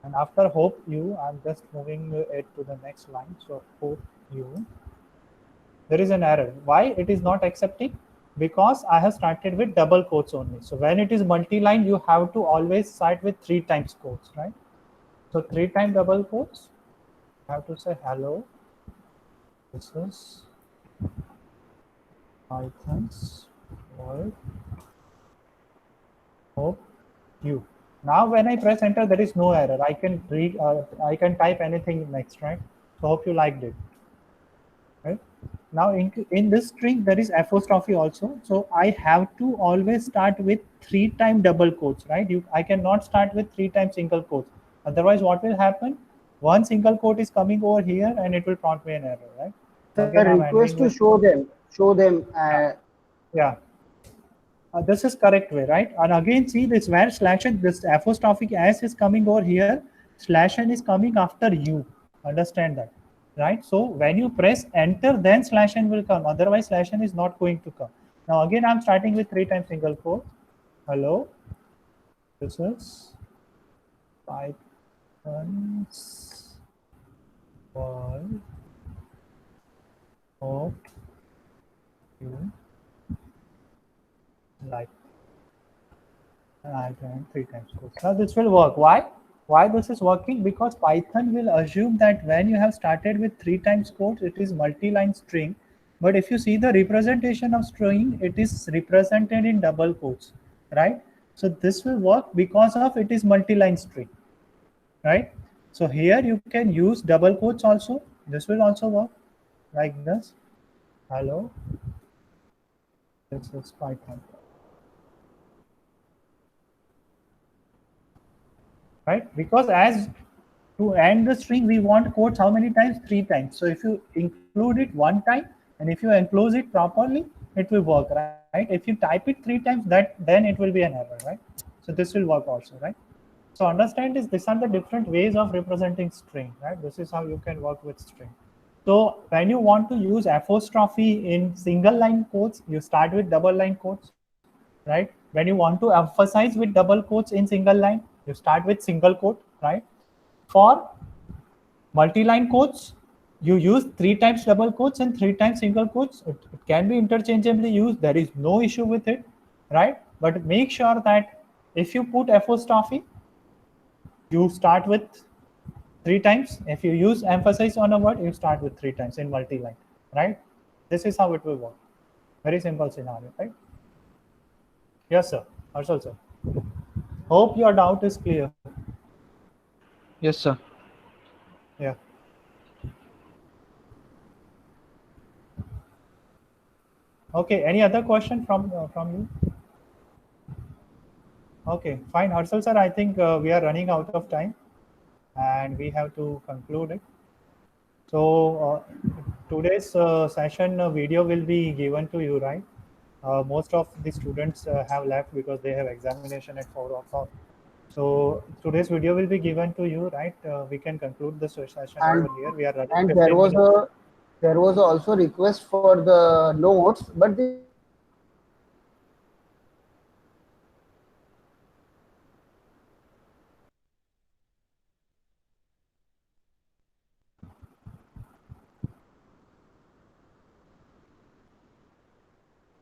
And after hope you, I'm just moving it to the next line. So hope you. There is an error. Why it is not accepting? Because I have started with double quotes only. So when it is multi-line, you have to always start with 3 times quotes, right? So 3 times double quotes. I have to say hello. This is Python's world. Hope you. Now when I press enter, there is no error. I can read. I can type anything next, right? So hope you liked it. Right? Now in this string there is apostrophe also, so I have to always start with 3 times double quotes, right? I cannot start with 3 times single quotes. Otherwise, what will happen? One single quote is coming over here, and it will prompt me an error, right? So the request to show them. Yeah. This is correct way, right? And again, see this where /n, this apostrophe s is coming over here, /n is coming after you. Understand that, right? So when you press enter, then /n will come. Otherwise, /n is not going to come. Now again, I'm starting with 3 times single quote. Hello, this is Python's world. Hope you like. I can 3 times quotes. Now this will work. Why? Why this is working? Because Python will assume that when you have started with 3 times quotes, it is multi-line string. But if you see the representation of string, it is represented in double quotes, right? So this will work because of it is multi-line string, right? So here you can use double quotes also. This will also work like this. Hello. This is Python. Right? Because as to end the string, we want quotes how many times? 3 times. So if you include it 1 time and if you enclose it properly, it will work, right? If you type it 3 times, then it will be an error, right? So this will work also, right? So understand is these are the different ways of representing string, right? This is how you can work with string. So when you want to use apostrophe in single line quotes, you start with double line quotes, right? When you want to emphasize with double quotes in single line, you start with single quote, right? For multi-line quotes, you use 3 times double quotes and 3 times single quotes. It can be interchangeably used. There is no issue with it, right? But make sure that if you put apostrophe, you start with 3 times. If you use emphasis on a word, you start with 3 times in multi-line, right? This is how it will work. Very simple scenario, right? Yes, sir. Harshal, sir. Hope your doubt is clear. Yes, sir. Yeah. Okay. Any other question from you? Okay, fine. Harshal, sir, I think we are running out of time, and we have to conclude it. So today's session video will be given to you, right? Most of the students have left because they have examination at 4 o'clock. So today's video will be given to you, right? We can conclude the session And- over here. We are running And 15 minutes. there was also request for the notes, but the